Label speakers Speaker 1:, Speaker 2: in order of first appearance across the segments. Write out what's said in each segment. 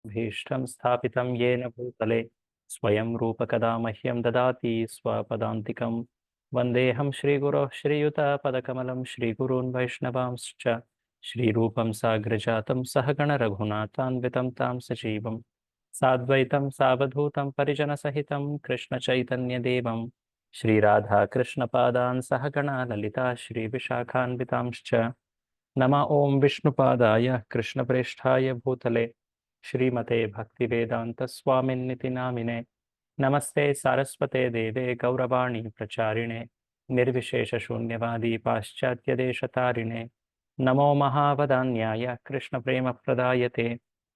Speaker 1: भीष्टं स्थापितं येन भूतले स्वयं रूपकदा मह्यं ददाति स्वपदान्तिकं वन्देऽहं श्रीगुरोः श्रीयुतपदकमलं श्रीगुरून् वैष्णवांश्च श्रीरूपं साग्रजातं सहगणरघुनाथान्वितं तां सजीवं साद्वैतं सावधूतं परिजनसहितं कृष्णचैतन्यदेवं श्रीराधाकृष्णपादान् सहगणा ललिता श्रीविशाखान्वितांश्च नमः ॐ विष्णुपादाय कृष्णप्रेष्ठाय भूतले श्रीमते भक्तिवेदान्तस्वामिन्निति नामिने नमस्ते सारस्वते देवे गौरवाणी प्रचारिणे निर्विशेषशून्यवादी पाश्चात्यदेशतारिणे नमो महावदान्याय कृष्णप्रेमप्रदायते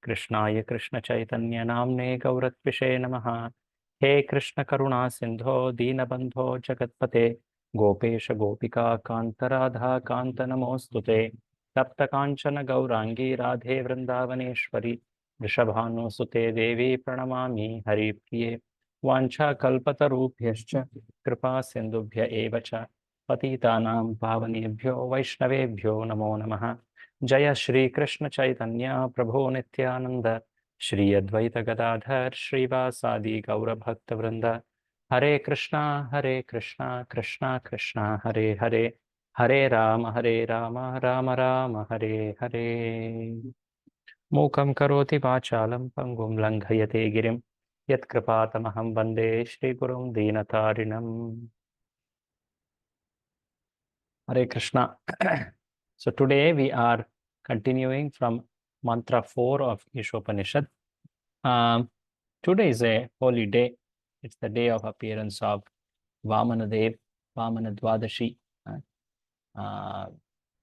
Speaker 1: कृष्णाय कृष्णचैतन्यनाम्ने गौरत्विषे नमः हे कृष्णकरुणा सिन्धो दीनबन्धो जगत्पते गोपेश गोपिका कान्तराधा कान्त नमोऽस्तु ते तप्त कांचन गौरांगी राधे वृंदावनेश्वरी वृषभानुसुते देवी प्रणमामि हरिप्रिये वाञ्छाकल्पतरुभ्यश्च कृपा सिन्धुभ्य एव च पतितानां पावनेभ्यो वैष्णवेभ्यो नमो नमः जय श्री कृष्ण चैतन्य प्रभो नित्यानंद श्री अद्वैत गदाधर श्रीवासादि गौरभक्तवृंद हरे कृष्णा कृष्णा कृष्णा हरे हरे हरे राम राम राम हरे हरे मूकं करोति वाचालं पङ्गुं लङ्घयते गिरिं यत्कृपातमहं वन्दे श्रीगुरुं दीनतारिणम् Hare Krishna. So today we are continuing from mantra 4 of Ishopanishad. Today is a holy day. It's the day of appearance of Vamanadev, Vamana Dwadashi.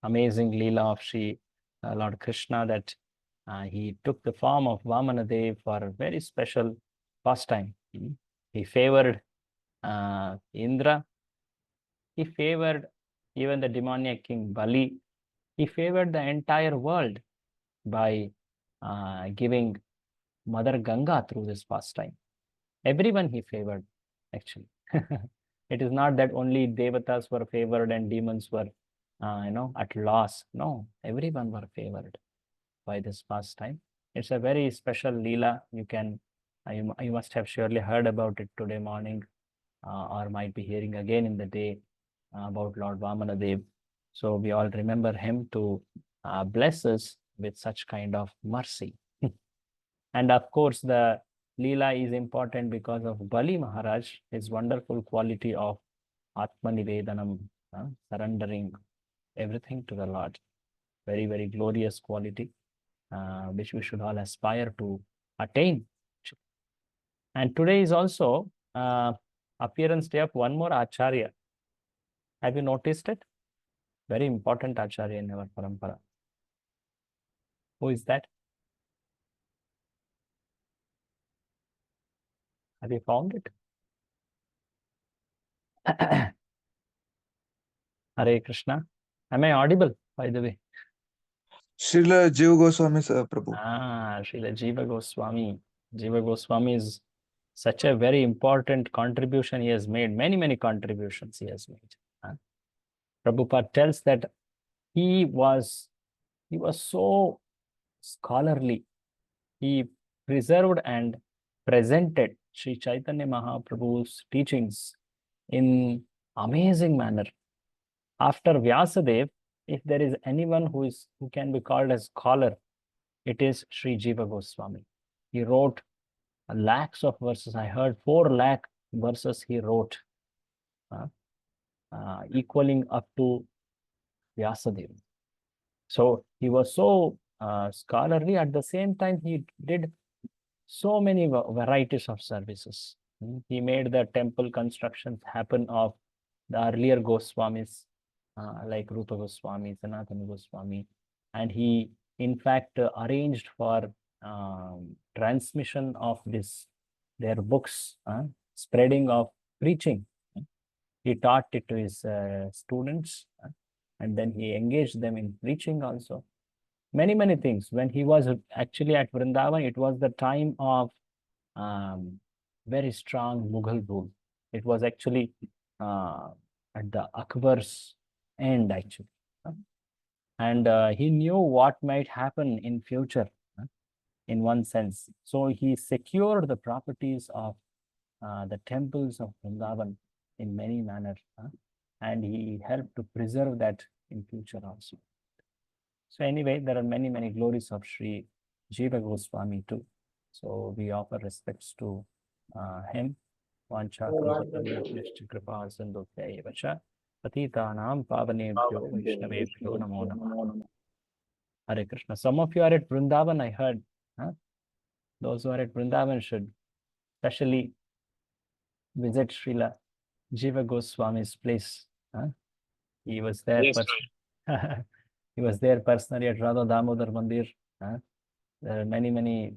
Speaker 1: Amazing Leela of Sri Lord Krishna that he took the form of Vamanadev for a very special pastime. He favored Indra. He favored even the demoniac king Bali. He favored the entire world by giving Mother Ganga through this pastime. Everyone he favored, actually. It is not that only devatas were favored and demons were, at loss. No, everyone were favored by this pastime. It's a very special Leela. You must have surely heard about it today morning, or might be hearing again in the day about Lord Vamanadev. So we all remember him to bless us with such kind of mercy. And of course, the Leela is important because of Bali Maharaj, his wonderful quality of Atmanivedanam, surrendering everything to the Lord. Very, very glorious quality, which we should all aspire to attain. And today is also appearance day of one more Acharya. Have you noticed it? Very important Acharya in our parampara. Who is that? Have you found it? Hare Krishna. Am I audible, by the way?
Speaker 2: Srila Jiva Goswami, sir, Prabhu.
Speaker 1: Srila Jiva Goswami. Jiva Goswami is such a very important contribution he has made. Many, many contributions he has made. Prabhupada tells that he was so scholarly. He preserved and presented Sri Chaitanya Mahaprabhu's teachings in amazing manner. After Vyasadev, if there is anyone who can be called a scholar, it is Sri Jiva Goswami. He wrote lakhs of verses. I heard 4 lakh verses he wrote, equaling up to Vyasadeva. So he was so scholarly. At the same time, he did so many varieties of services. He made the temple constructions happen of the earlier Goswamis, like Rupa Goswami, Sanatana Goswami, and he in fact arranged for transmission of their books, spreading of preaching. He taught it to his students, and then he engaged them in preaching also. Many, many things. When he was actually at Vrindavan, it was the time of very strong Mughal rule. It was actually at the Akbar's end, actually. And he knew what might happen in future. in one sense. So he secured the properties of the temples of Vrindavan in many manners, and he helped to preserve that in future also. So anyway, there are many, many glories of Sri Jiva Goswami too. So we offer respects to him. Vancha kalpatarubhyascha kripa sindhubhya eva cha patitanam pavanebhyo vaishnavebhyo namo namah. Hare Krishna. Some of you are at Vrindavan, I heard. Huh? Those who are at Vrindavan should especially visit Srila Jiva Goswami's place. Huh? He was there.
Speaker 3: Yes,
Speaker 1: He was there personally at Radha Damodar Mandir. Huh? There are many, many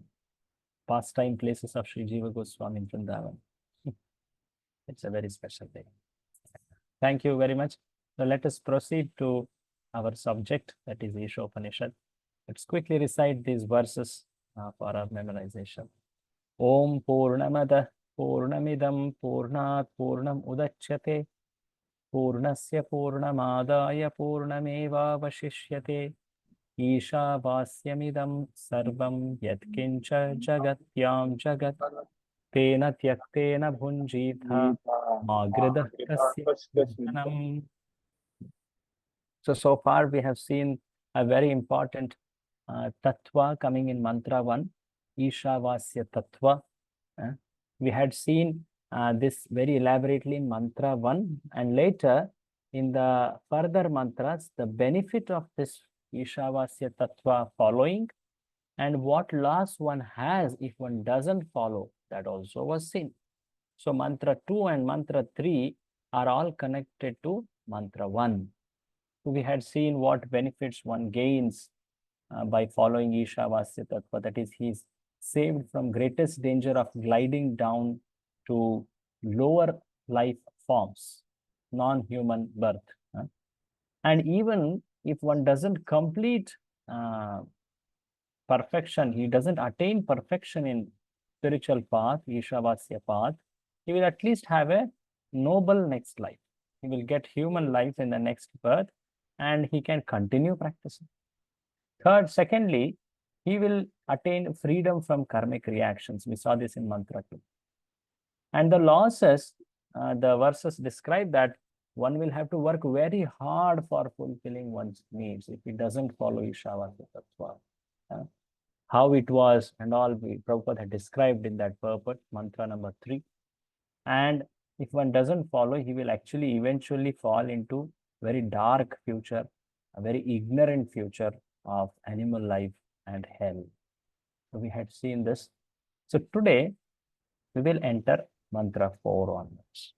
Speaker 1: pastime places of Sri Jiva Goswami in Vrindavan. It's a very special day. Thank you very much. So let us proceed to our subject, that is Ishopanishad. Let's quickly recite these verses for our memorization. Om Purnamada Purnamidam Purnat Purnam Udachyate Purnasya Purnamadaya Purnameva Vashishyate Isha Sarvam Yatkincha Jagatyam Jagat Tena Tyaktena Bhunjitha Magridah Tasya. So far we have seen a very important tattva coming in mantra 1, Ishavasya tattva. We had seen this very elaborately in mantra 1, and later in the further mantras, the benefit of this Ishavasya tattva following and what loss one has if one doesn't follow, that also was seen. So mantra 2 and mantra 3 are all connected to mantra 1. So we had seen what benefits one gains by following Ishavasya tattva, that is, he is saved from greatest danger of gliding down to lower life forms, non-human birth. And even if one doesn't complete perfection, he doesn't attain perfection in spiritual path, Ishavasya path, he will at least have a noble next life. He will get human life in the next birth, and he can continue practicing. Secondly, he will attain freedom from karmic reactions. We saw this in mantra 2. And the losses, the verses describe that one will have to work very hard for fulfilling one's needs if he doesn't follow Ishavasya tattva. How it was and all, Prabhupada had described in that purport, mantra number 3. And if one doesn't follow, he will actually eventually fall into very dark future, a very ignorant future of animal life and hell. So we had seen this. So today we will enter mantra 4 onwards.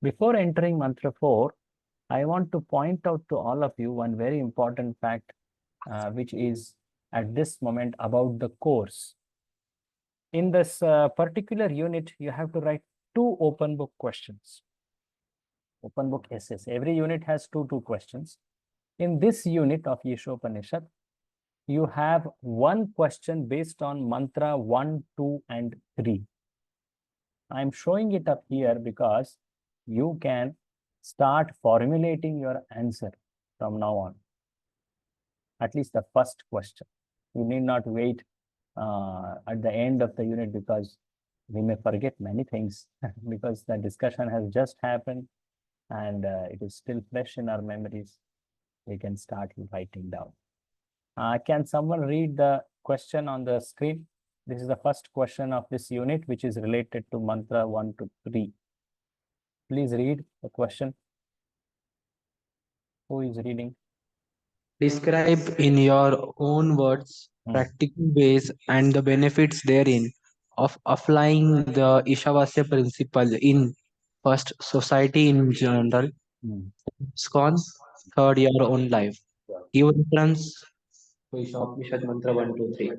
Speaker 1: Before entering mantra 4, I want to point out to all of you one very important fact, which is at this moment about the course. In this particular unit, you have to write 2 open book questions. Open book essays. Every unit has 2 questions. In this unit of Ishopanishad, you have 1 question based on mantra 1, 2, and 3. I'm showing it up here because you can start formulating your answer from now on. At least the first question. You need not wait at the end of the unit, because we may forget many things because the discussion has just happened and it is still fresh in our memories. We can start writing down. Can someone read the question on the screen? This is the first question of this unit, which is related to mantra 1 to 3. Please read the question. Who is reading?
Speaker 3: Describe in your own words practical ways and the benefits therein of applying the Ishavasya principle in first society in general, ISKCON, third your own life. Give reference to Ishopanishad mantra 1, 2, 3.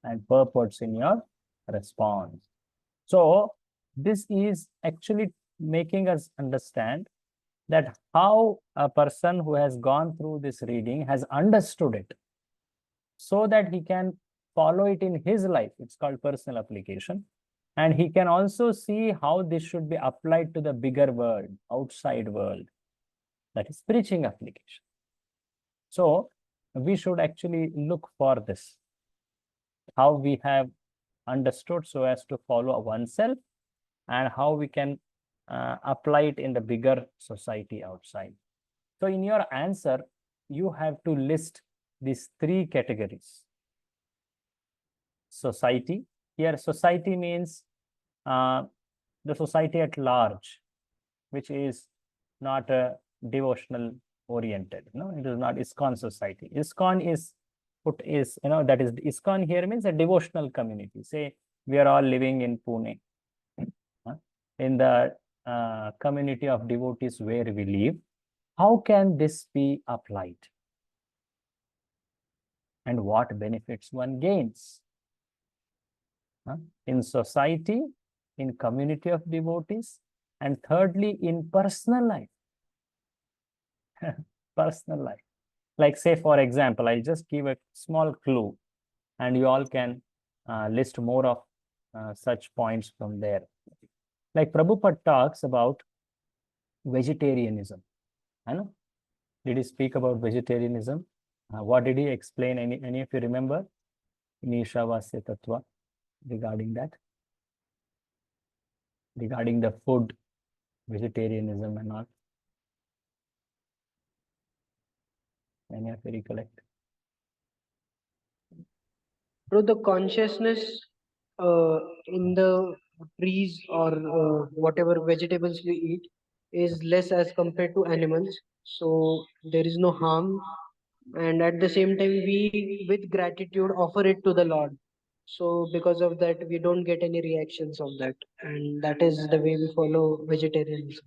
Speaker 1: And purports in your response. So this is actually making us understand that how a person who has gone through this reading has understood it, so that he can follow it in his life. It's called personal application. And he can also see how this should be applied to the bigger world, outside world, that is preaching application. So we should actually look for this. how we have understood so as to follow oneself, and how we can apply it in the bigger society outside. So in your answer, you have to list these three categories. Society, here society means the society at large, which is not a devotional oriented. No, it is not ISKCON society. ISKCON is that is ISKCON here means a devotional community. Say we are all living in Pune, in the community of devotees where we live. How can this be applied? And what benefits one gains? In society, in community of devotees, and thirdly, in personal life. Personal life. Like say, for example, I'll just give a small clue and you all can list more of such points from there. Like Prabhupada talks about vegetarianism. I know. Did he speak about vegetarianism? What did he explain? Any of you remember? In Ishavasya Tattva regarding that? Regarding the food, vegetarianism and all. Any of you recollect?
Speaker 4: So the consciousness in the trees or whatever vegetables we eat is less as compared to animals. So there is no harm, and at the same time we with gratitude offer it to the Lord. So because of that we don't get any reactions of that, and that is the way we follow vegetarianism.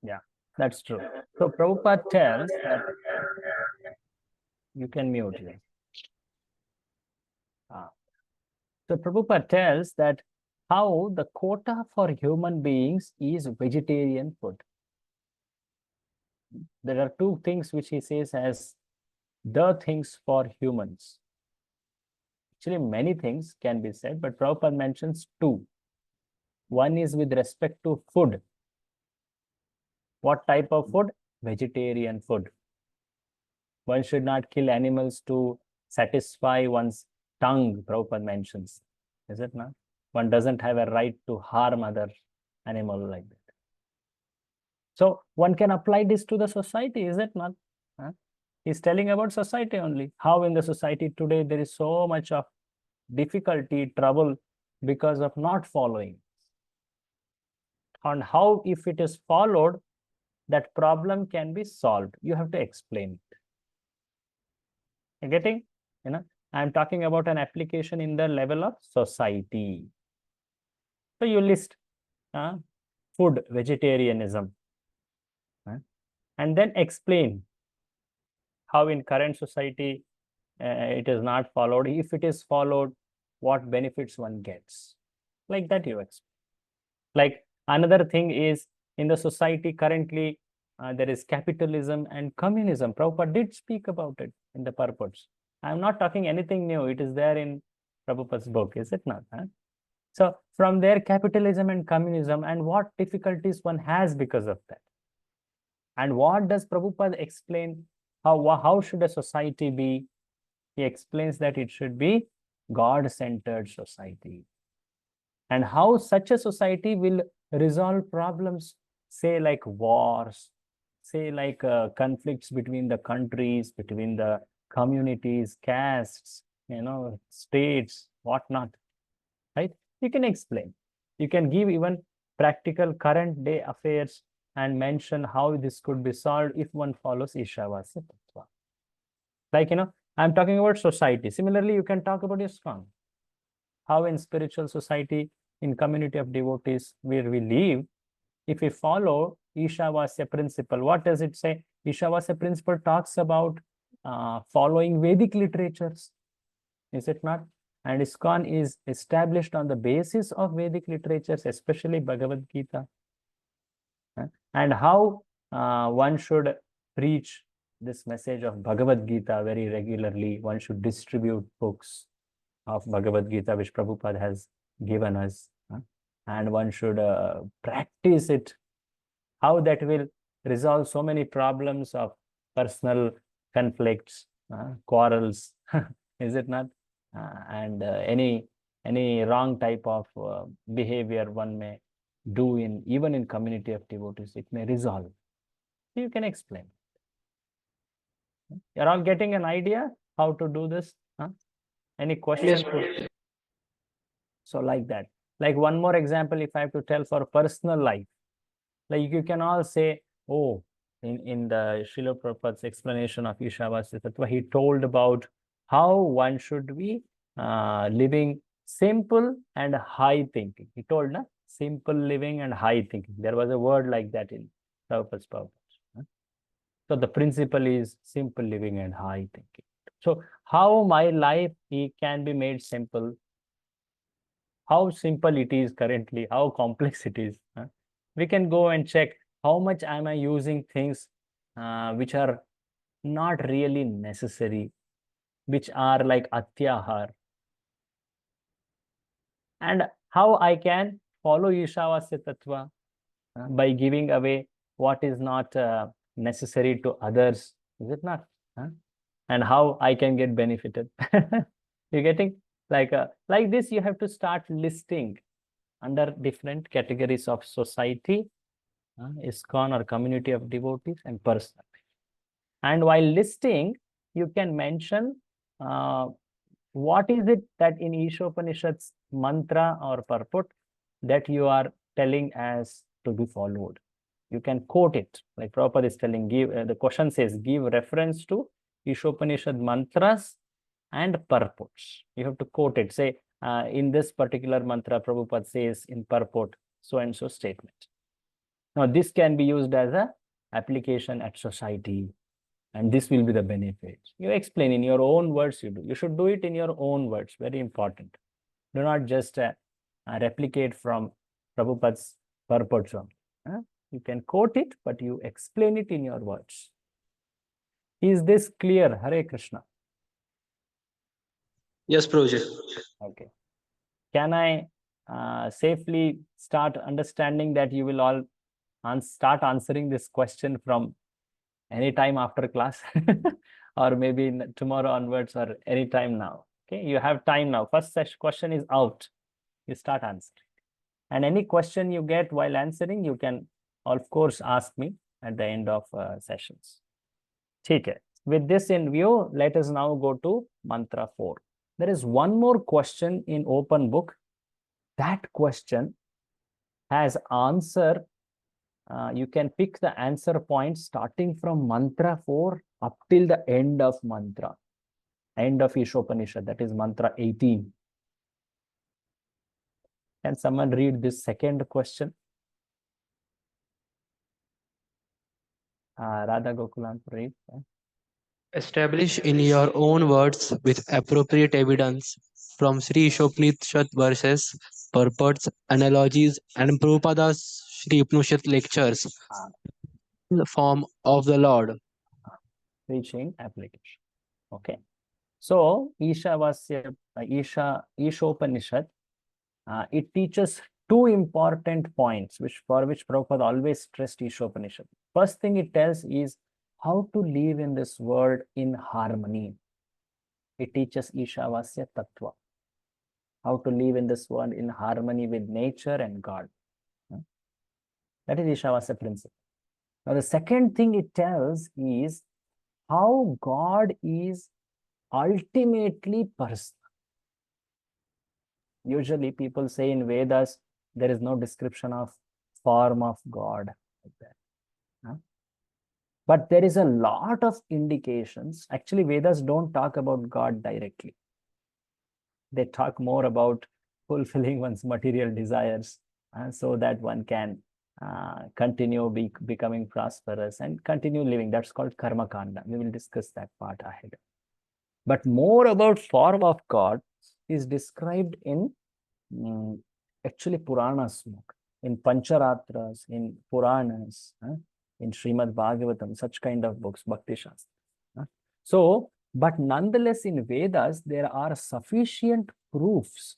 Speaker 1: Yeah, that's true. So Prabhupada tells that you can mute here. So Prabhupada tells that how the quota for human beings is vegetarian food. There are two things which he says as the things for humans. Actually, many things can be said, but Prabhupada mentions two. One is with respect to food. What type of food? Vegetarian food. One should not kill animals to satisfy one's tongue, Prabhupada mentions. Is it not? One doesn't have a right to harm other animal like that. So one can apply this to the society, is it not? He's telling about society only. How in the society today there is so much of difficulty, trouble because of not following. And how, if it is followed, that problem can be solved. You have to explain it. You're getting? I'm talking about an application in the level of society. So you list food, vegetarianism, and then explain how in current society it is not followed. If it is followed, what benefits one gets. Like that you explain. Like another thing is, in the society currently, there is capitalism and communism. Prabhupada did speak about it in the purports. I'm not talking anything new. It is there in Prabhupada's book, is it not? So from there, capitalism and communism, and what difficulties one has because of that. And what does Prabhupada explain? How should a society be? He explains that it should be God-centered society. And how such a society will resolve problems, say like wars, say like conflicts between the countries, between the communities, castes, states, whatnot, right? You can explain. You can give even practical current day affairs and mention how this could be solved if one follows Ishavasya Tattva. Like, I'm talking about society. Similarly, you can talk about ISKCON. How in spiritual society, in community of devotees where we live, if we follow Ishavasya principle, what does it say? Ishavasya principle talks about following Vedic literatures, is it not? And ISKCON is established on the basis of Vedic literatures, especially Bhagavad Gita. And how one should preach this message of Bhagavad Gita very regularly. One should distribute books of Bhagavad Gita, which Prabhupada has given us. And one should practice it. How that will resolve so many problems of personal conflicts, quarrels, is it not? and any wrong type of behavior one may do even in community of devotees, it may resolve. You can explain. You're all getting an idea how to do this? Huh? Any questions?
Speaker 4: Yes, Prabhu.
Speaker 1: So like that. Like one more example, if I have to tell for personal life, like you can all say, oh, in the Srila Prabhupada's explanation of Ishavasya Tattva, he told about how one should be living simple and high thinking. He told, na, simple living and high thinking. There was a word like that in Prabhupada's purpose. So the principle is simple living and high thinking. So how my life can be made simple, how simple it is currently, how complex it is. We can go and check how much am I using things which are not really necessary, which are like atyahar, and how I can follow Ishavasya Tattva by giving away what is not necessary to others. Is it not? And how I can get benefited. You getting? Like this, you have to start listing under different categories of society, ISKCON or community of devotees, and personal. And while listing, you can mention what is it that in Ishopanishad's mantra or purport that you are telling as to be followed. You can quote it. Like Prabhupada is telling, the question says, give reference to Ishopanishad mantras and purports. You have to quote it. Say, in this particular mantra, Prabhupada says in purport, so and so statement. Now, this can be used as a application at society, and this will be the benefit. You explain in your own words. You should do it in your own words. Very important. Do not just replicate from Prabhupada's purports. You can quote it, but you explain it in your words. Is this clear? Hare Krishna.
Speaker 3: Yes, Prabhuji.
Speaker 1: Okay. Can I safely start understanding that you will all start answering this question from any time after class or maybe tomorrow onwards or any time now? Okay, you have time now. First question is out. You start answering. And any question you get while answering, you can, of course, ask me at the end of sessions. Okay. With this in view, let us now go to mantra 4. There is one more question in open book. That question has answer. You can pick the answer point starting from mantra 4 up till the end of mantra, end of Ishopanishad, that is mantra 18. Can someone read this second question? Radha Gokulan, read.
Speaker 3: Establish in your own words with appropriate evidence from Sri Ishopanishad verses, purports, analogies, and Prabhupada's Sri Upanishad lectures in the form of the Lord.
Speaker 1: Preaching application. Okay. So, Ishopanishad, it teaches two important points for which Prabhupada always stressed Ishopanishad. First thing it tells is how to live in this world in harmony. It teaches Ishavasya Tattva, how to live in this world in harmony with nature and God. That is Ishavasya principle. Now, the second thing it tells is how God is ultimately personal. Usually people say in Vedas, there is no description of form of God like that. But there is a lot of indications. Actually, Vedas don't talk about God directly. They talk more about fulfilling one's material desires so that one can continue becoming prosperous and continue living. That's called karma kanda. We will discuss that part ahead. But more about form of God is described in actually Puranas, in Pancharatras, in Puranas, in Srimad Bhagavatam, such kind of books, Bhakti Shastri. So, but nonetheless in Vedas, there are sufficient proofs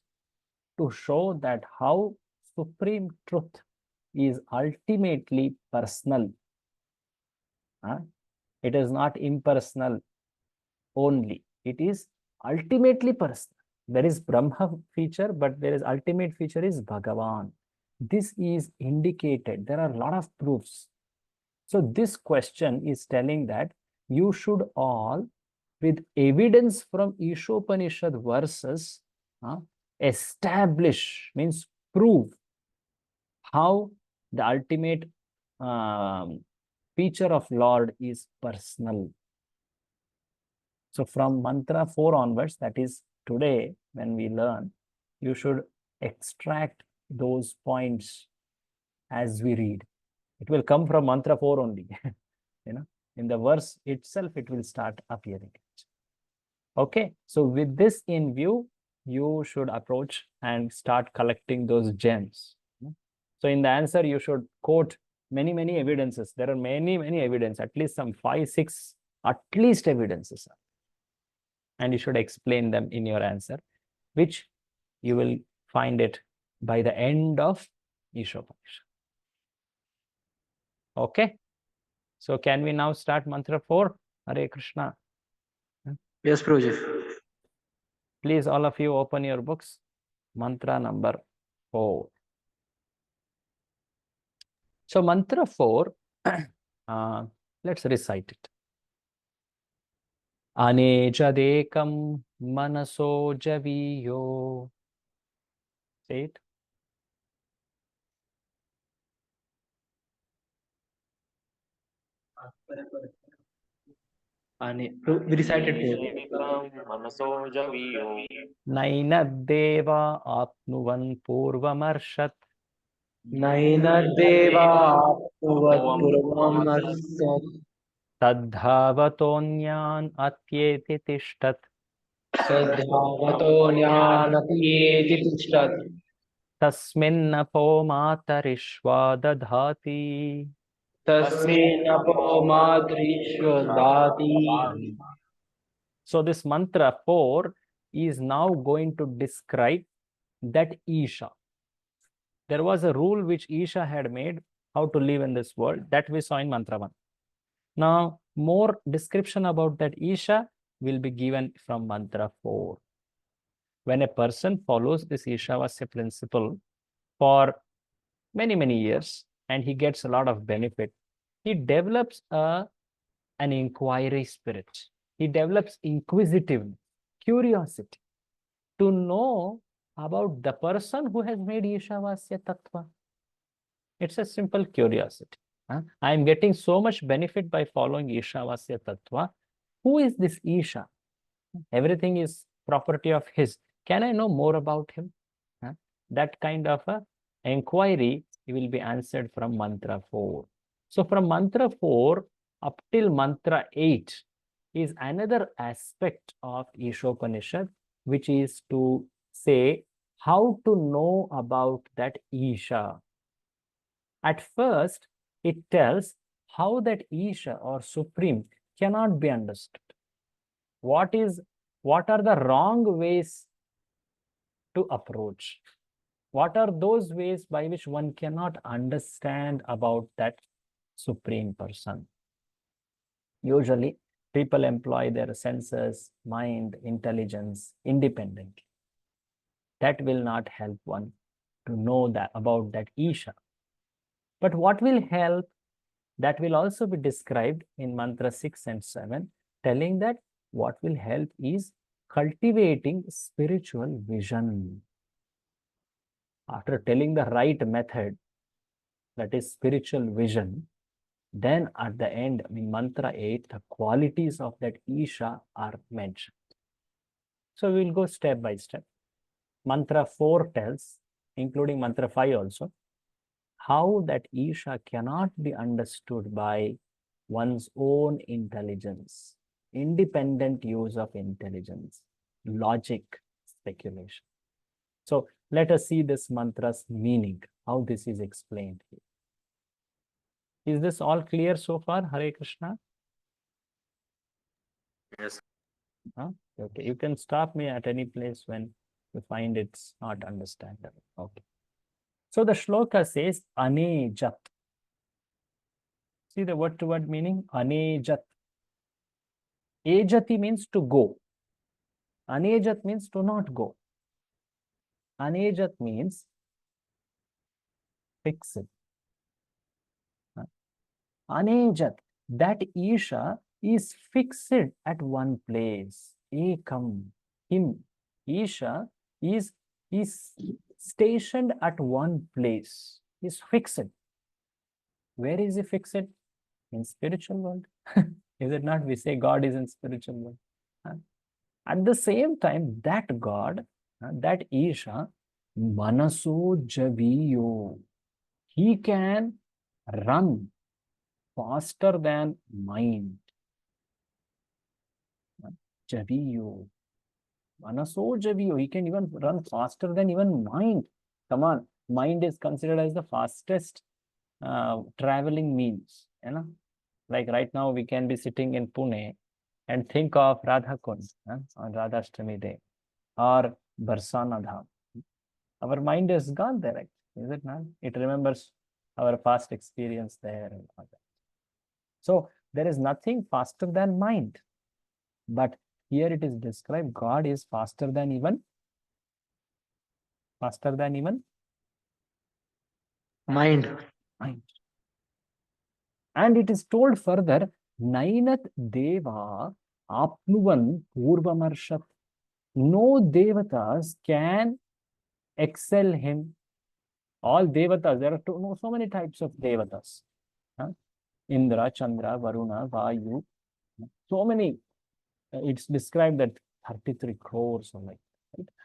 Speaker 1: to show that how supreme truth is ultimately personal. It is not impersonal only. It is ultimately personal. There is Brahma feature, but there is ultimate feature is Bhagavan. This is indicated. There are a lot of proofs. So this question is telling that you should all, with evidence from Ishopanishad verses, establish, means prove how the ultimate feature of Lord is personal. So from mantra 4 onwards, that is today when we learn, you should extract those points as we read. It will come from mantra 4 only. In the verse itself, it will start appearing. Okay, so with this in view, you should approach and start collecting those gems. So in the answer, you should quote many evidences. There are many evidence, at least some 5, 6, at least evidences. And you should explain them in your answer, which you will find it by the end of Ishopanishad. Okay. So can we now start mantra 4? Hare Krishna.
Speaker 3: Yes, Prabhuji.
Speaker 1: Please, all of you open your books. Mantra number 4. So mantra 4, let's recite it. Anejadekam manaso javiyo. Say it.
Speaker 3: We recited
Speaker 1: Nainadeva apnuvan purvamarshad.
Speaker 3: Nainadeva Purvamasat
Speaker 1: Tadhavatoniyan atyeti tishtat.
Speaker 3: Sadhavato Jnanati Tishtat
Speaker 1: Tasminnapo matarishva dadhati.
Speaker 3: Tasminapo Madrishwadati.
Speaker 1: So this mantra 4 is now going to describe that Isha. There was a rule which Isha had made how to live in this world, that we saw in mantra 1. Now, more description about that Isha will be given from mantra 4. When a person follows this Ishavasya principle for many years and he gets a lot of benefit, he develops an inquiry spirit. He develops inquisitiveness, curiosity to know about the person who has made Ishavasya Tattva. It's a simple curiosity. I am getting so much benefit by following Ishavasya Tattva. Who is this Isha? Everything is property of his. Can I know more about him? That kind of a inquiry will be answered from mantra 4. So from mantra 4 up till mantra 8 is another aspect of Ishopanishad, which is to say how to know about that Isha. At first, it tells how that Isha or Supreme cannot be understood. What are the wrong ways to approach? What are those ways by which one cannot understand about that Supreme Person? Usually, people employ their senses, mind, intelligence independently. That will not help one to know that about that Isha. But what will help, that will also be described in mantra 6 and 7, telling that what will help is cultivating spiritual vision. After telling the right method, that is spiritual vision, then at the end, in mantra 8, the qualities of that Isha are mentioned. So we will go step by step. Mantra 4 tells, including mantra 5 also, how that Isha cannot be understood by one's own intelligence, independent use of intelligence, logic, speculation. So let us see this mantra's meaning, how this is explained here. Is this all clear so far, Hare Krishna?
Speaker 5: Yes.
Speaker 1: Okay, you can stop me at any place when you find it's not understandable. Okay. So the shloka says, Anejat. See the word to word meaning? Anejat. Ejati means to go. Anejat means to not go. Anejat means fixed. Anejat, that Isha is fixed at one place. Ekam, him. Isha is stationed at one place. Is fixed. Where is he fixed? In spiritual world. Is it not? We say God is in spiritual world. At the same time, that God, that Isha, Manaso Javiyo, he can run faster than mind. Javiyo. Manaso Javiyo, he can even run faster than even mind. Come on, mind is considered as the fastest traveling means. You know? Like right now, we can be sitting in Pune and think of Radha Kund on Radhashtami Day or Barsana Dham. Our mind is gone there, actually, is it not? It remembers our past experience there and all that. So there is nothing faster than mind. But here it is described, God is faster than even
Speaker 3: Mind.
Speaker 1: mind. And it is told further, Nainat Deva Apnuvan Purvamarshat. No devatas can excel him. All devatas, there are so many types of devatas. Indra, Chandra, Varuna, Vayu, so many. It's described that 33 crores or like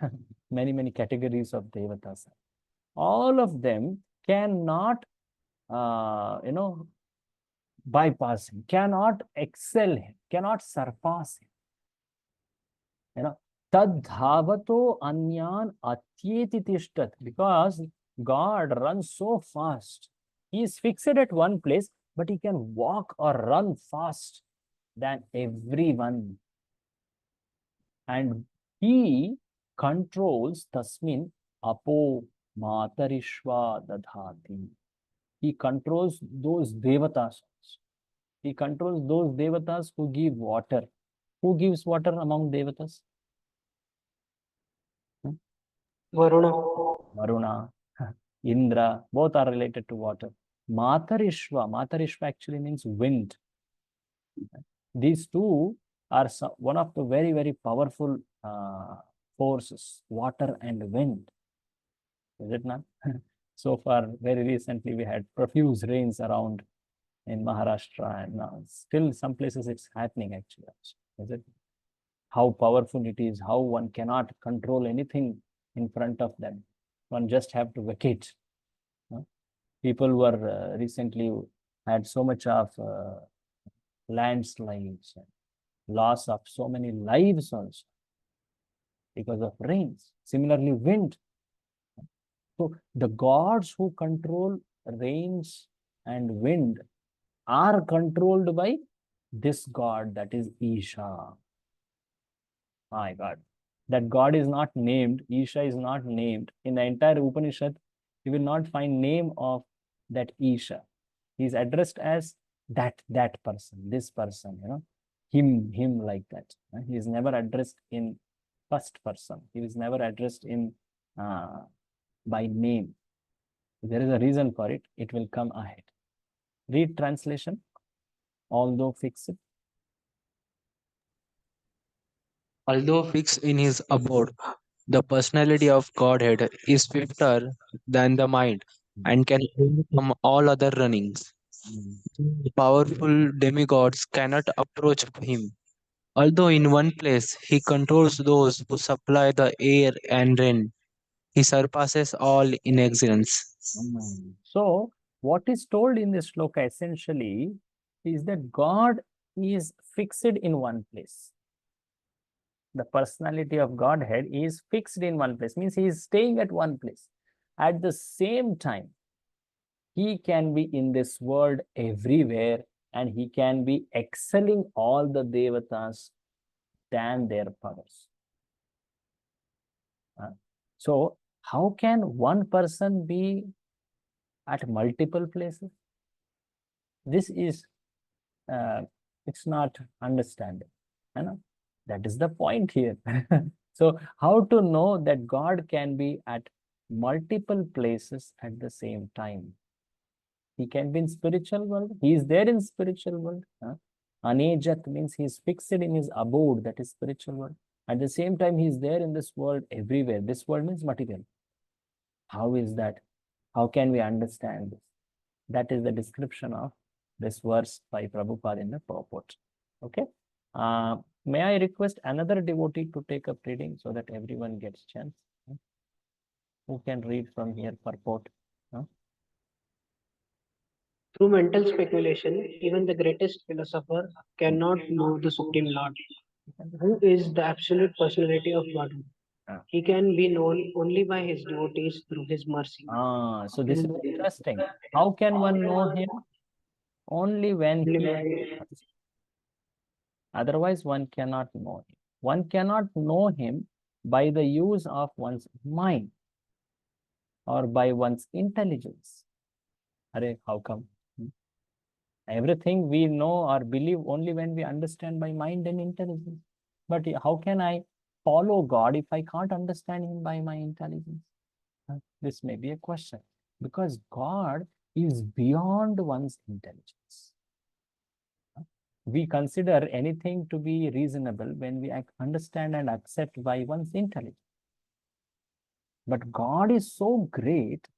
Speaker 1: right? many categories of devatas. All of them cannot, bypass him, cannot excel him, cannot surpass him. Tadhavato anyan atyeti tishtat, because God runs so fast. He is fixed at one place, but he can walk or run fast than everyone. And he controls tasmin apo matarishva dadhati. He controls those devatas. He controls those devatas who give water. Who gives water among devatas?
Speaker 4: Varuna.
Speaker 1: Varuna, Indra, both are related to water. Matarishva actually means wind. These two are one of the very powerful forces, water and wind. Is it not? So far, very recently, we had profuse rains around in Maharashtra, and now still some places it's happening actually. Is it? How powerful it is, how one cannot control anything in front of them. One just have to vacate. People were recently had so much of landslides, and loss of so many lives also because of rains. Similarly, wind. So the gods who control rains and wind are controlled by this god, that is Isha. My God. That God is not named, Isha is not named. In the entire Upanishad, you will not find name of that Isha. He is addressed as that person, this person, him like that. He is never addressed in first person. He is never addressed in by name. There is a reason for it. It will come ahead. Read translation. Although fixed.
Speaker 3: Although fixed in his abode, the personality of Godhead is swifter than the mind and can overcome all other runnings. The powerful demigods cannot approach him. Although in one place he controls those who supply the air and rain, he surpasses all in excellence.
Speaker 1: So, what is told in this shloka essentially is that God is fixed in one place. The personality of Godhead is fixed in one place, means he is staying at one place. At the same time, he can be in this world everywhere, and he can be excelling all the devatas than their powers. So, how can one person be at multiple places? This is, it's not understanding. That is the point here. So how to know that God can be at multiple places at the same time? He can be in spiritual world. He is there in spiritual world. Anejat means he is fixed in his abode, that is spiritual world. At the same time, he is there in this world everywhere. This world means material. How is that? How can we understand this? That is the description of this verse by Prabhupada in the purport. Okay. May I request another devotee to take up reading so that everyone gets chance? Who can read from here purport?
Speaker 4: Through mental speculation, even the greatest philosopher cannot know the Supreme Lord, who is the absolute personality of Godhead. He can be known only by his devotees through his mercy.
Speaker 1: So this is interesting. How can one know him? Only when he... Otherwise, one cannot know him. One cannot know him by the use of one's mind or by one's intelligence. Arey, how come? Everything we know or believe only when we understand by mind and intelligence. But how can I follow God if I can't understand him by my intelligence? This may be a question, because God is beyond one's intelligence. We consider anything to be reasonable when we understand and accept by one's intellect. But God is so great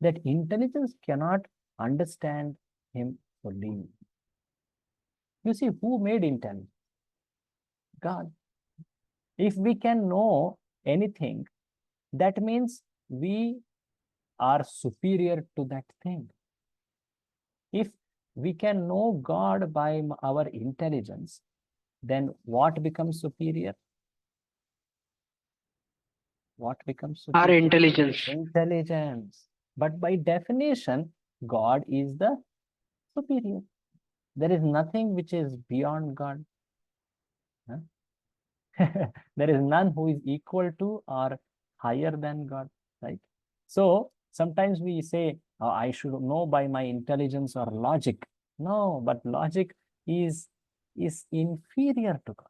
Speaker 1: that intelligence cannot understand him fully. You see, who made intelligence? God. If we can know anything, that means we are superior to that thing. If we can know God by our intelligence, then what becomes superior? What becomes superior?
Speaker 4: Our intelligence.
Speaker 1: Intelligence. But by definition, God is the superior. There is nothing which is beyond God. There is none who is equal to or higher than God, right? So sometimes we say, oh, I should know by my intelligence or logic. No, but logic is inferior to God.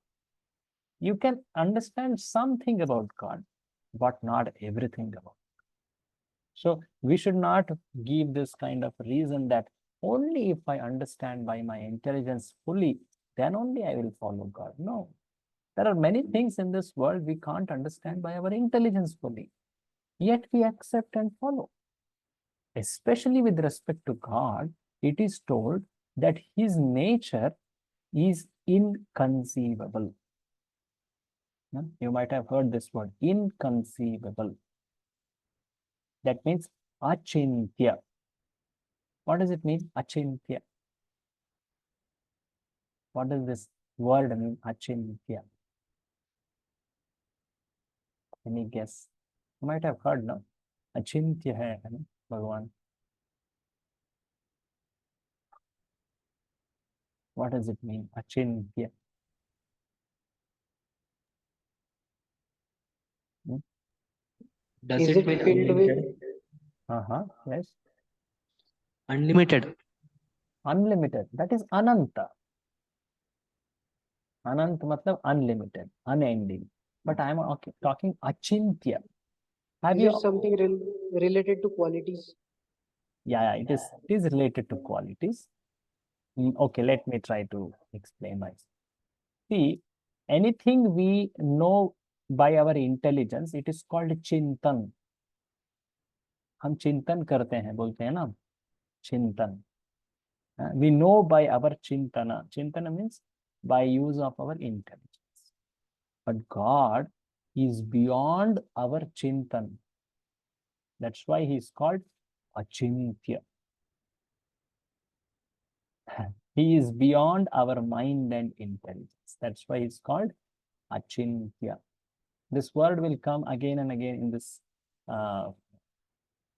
Speaker 1: You can understand something about God, but not everything about God. So we should not give this kind of reason that only if I understand by my intelligence fully, then only I will follow God. No. There are many things in this world we can't understand by our intelligence fully, yet we accept and follow. Especially with respect to God, it is told that his nature is inconceivable. You might have heard this word, inconceivable. That means achintya. What does it mean, achintya? What does this word mean, achintya? Any guess? You might have heard, no? Achintya hai na, Bhagavan. What does it mean, achintya?
Speaker 3: Does
Speaker 4: Is
Speaker 3: it
Speaker 4: it
Speaker 3: mean
Speaker 4: filled with
Speaker 3: unlimited?
Speaker 1: Yes.
Speaker 3: Unlimited.
Speaker 1: Unlimited. That is ananta. Anant matlab unlimited, unending. But I am talking achintya. Have
Speaker 4: is
Speaker 1: you?
Speaker 4: it something related to qualities?
Speaker 1: Yeah, it is related to qualities. Okay, let me try to explain myself. See, anything we know by our intelligence, it is called chintan. हम चिंतन करते हैं, बोलते हैं ना, चिंतन. We know by our chintana. Chintana means by use of our intelligence. But God is beyond our chintan. That's why he is called achintya. He is beyond our mind and intelligence. That's why it's called achintya. This word will come again and again in this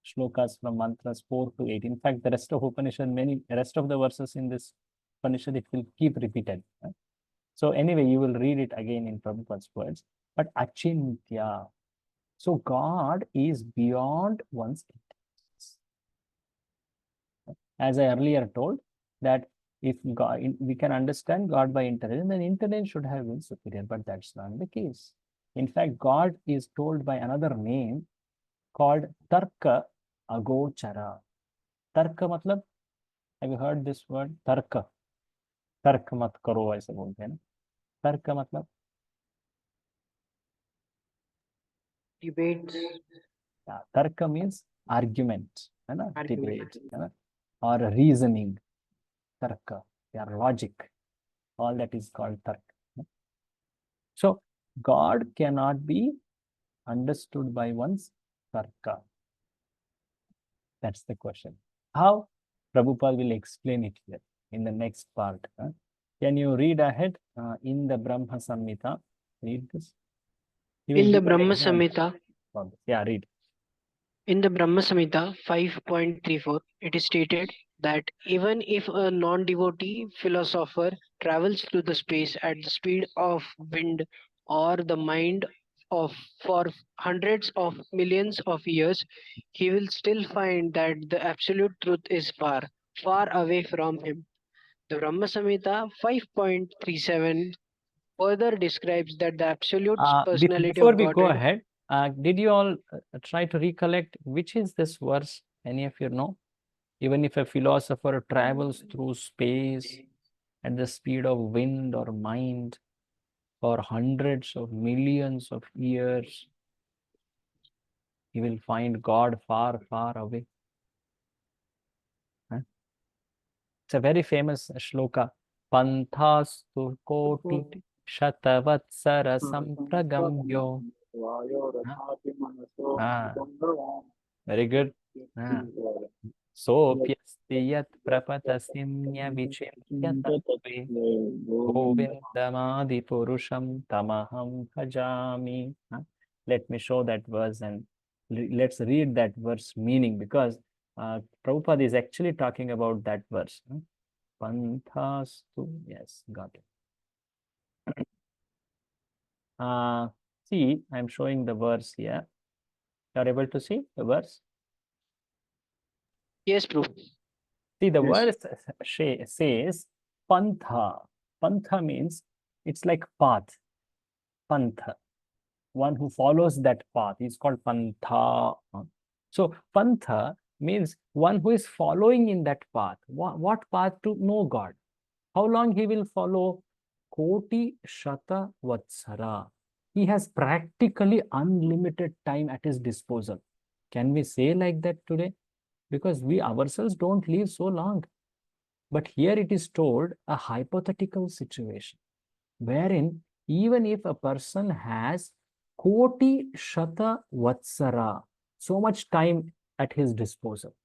Speaker 1: shlokas from mantras 4 to 8. In fact, the rest of Upanishad, rest of the verses in this Upanishad, it will keep repeated. So anyway, you will read it again in Prabhupada's words. But achintya. So God is beyond one's intelligence. As I earlier told, that if God, we can understand God by intelligence, then intelligence should have been superior, but that's not the case. In fact, God is told by another name called Tarka Agochara. Tarka matlab, have you heard this word? Tarka. तर्क मत करो ऐसे बोलते हैं ना. तर्क मतलब
Speaker 4: Debates.
Speaker 1: तर्क मीन्स आर्ग्यूमेंट है ना,
Speaker 4: Argument.
Speaker 1: डिबेट है ना, और रीजनिंग. तर्क या logic, all that is called tarka. So God cannot be understood by one's tarka. That's the question. How? Prabhupada will explain it here in the next part. Can you read ahead in the Brahma Samhita? Read this. He will
Speaker 4: In the
Speaker 1: give an
Speaker 4: Brahma
Speaker 1: example
Speaker 4: Samhita,
Speaker 1: for this. Yeah, read.
Speaker 4: in the Brahma Samhita 5.34, it is stated that even if a non-devotee philosopher travels through the space at the speed of wind or the mind of for hundreds of millions of years, he will still find that the absolute truth is far, far away from him. The Brahma Samhita 5.37 further describes that the absolute personality
Speaker 1: Before
Speaker 4: of
Speaker 1: we go
Speaker 4: Godhead.
Speaker 1: ahead, did you all try to recollect which is this verse? Any of you know? Even if a philosopher travels through space at the speed of wind or mind for hundreds of millions of years, he will find God far, far away. Huh? It's a very famous shloka. Panthastu koti shatavatsara sampragamyo. Very good. Sophyasti yat prapatasimya vichimya tattve govindamadi purusham tamaham bhajami. Let me show that verse and let's read that verse meaning, because Prabhupada is actually talking about that verse. Panthastu, yes, got it. See, I'm showing the verse here. You are able to see the verse?
Speaker 4: Yes, Prabhu.
Speaker 1: See, the
Speaker 2: Yes.
Speaker 1: verse says pantha. Pantha means it's like path. Pantha. One who follows that path is called pantha. So pantha means one who is following in that path. What path? To know God. How long he will follow? Koti shata vatsara. He has practically unlimited time at his disposal. Can we say like that today? Because we ourselves don't live so long. But here it is told a hypothetical situation wherein even if a person has koti shata vatsara, so much time at his disposal,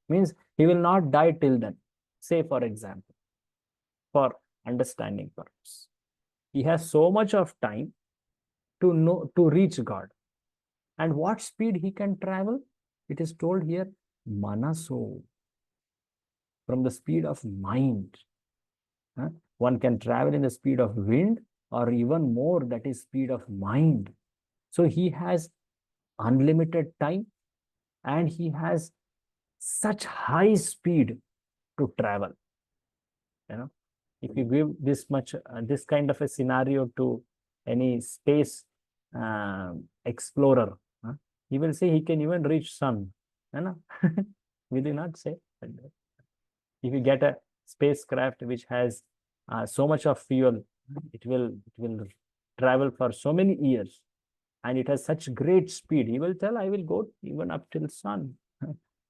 Speaker 1: means he will not die till then. Say, for example, for understanding purpose, he has so much of time to know, to reach God. And what speed he can travel? It is told here, manaso, from the speed of mind. One can travel in the speed of wind or even more, that is speed of mind. So he has unlimited time and he has such high speed to travel. If you give this much, this kind of a scenario to any space explorer, he will say he can even reach sun. We do not say. If you get a spacecraft which has so much of fuel, it will travel for so many years, and it has such great speed. He will tell, I will go even up till sun,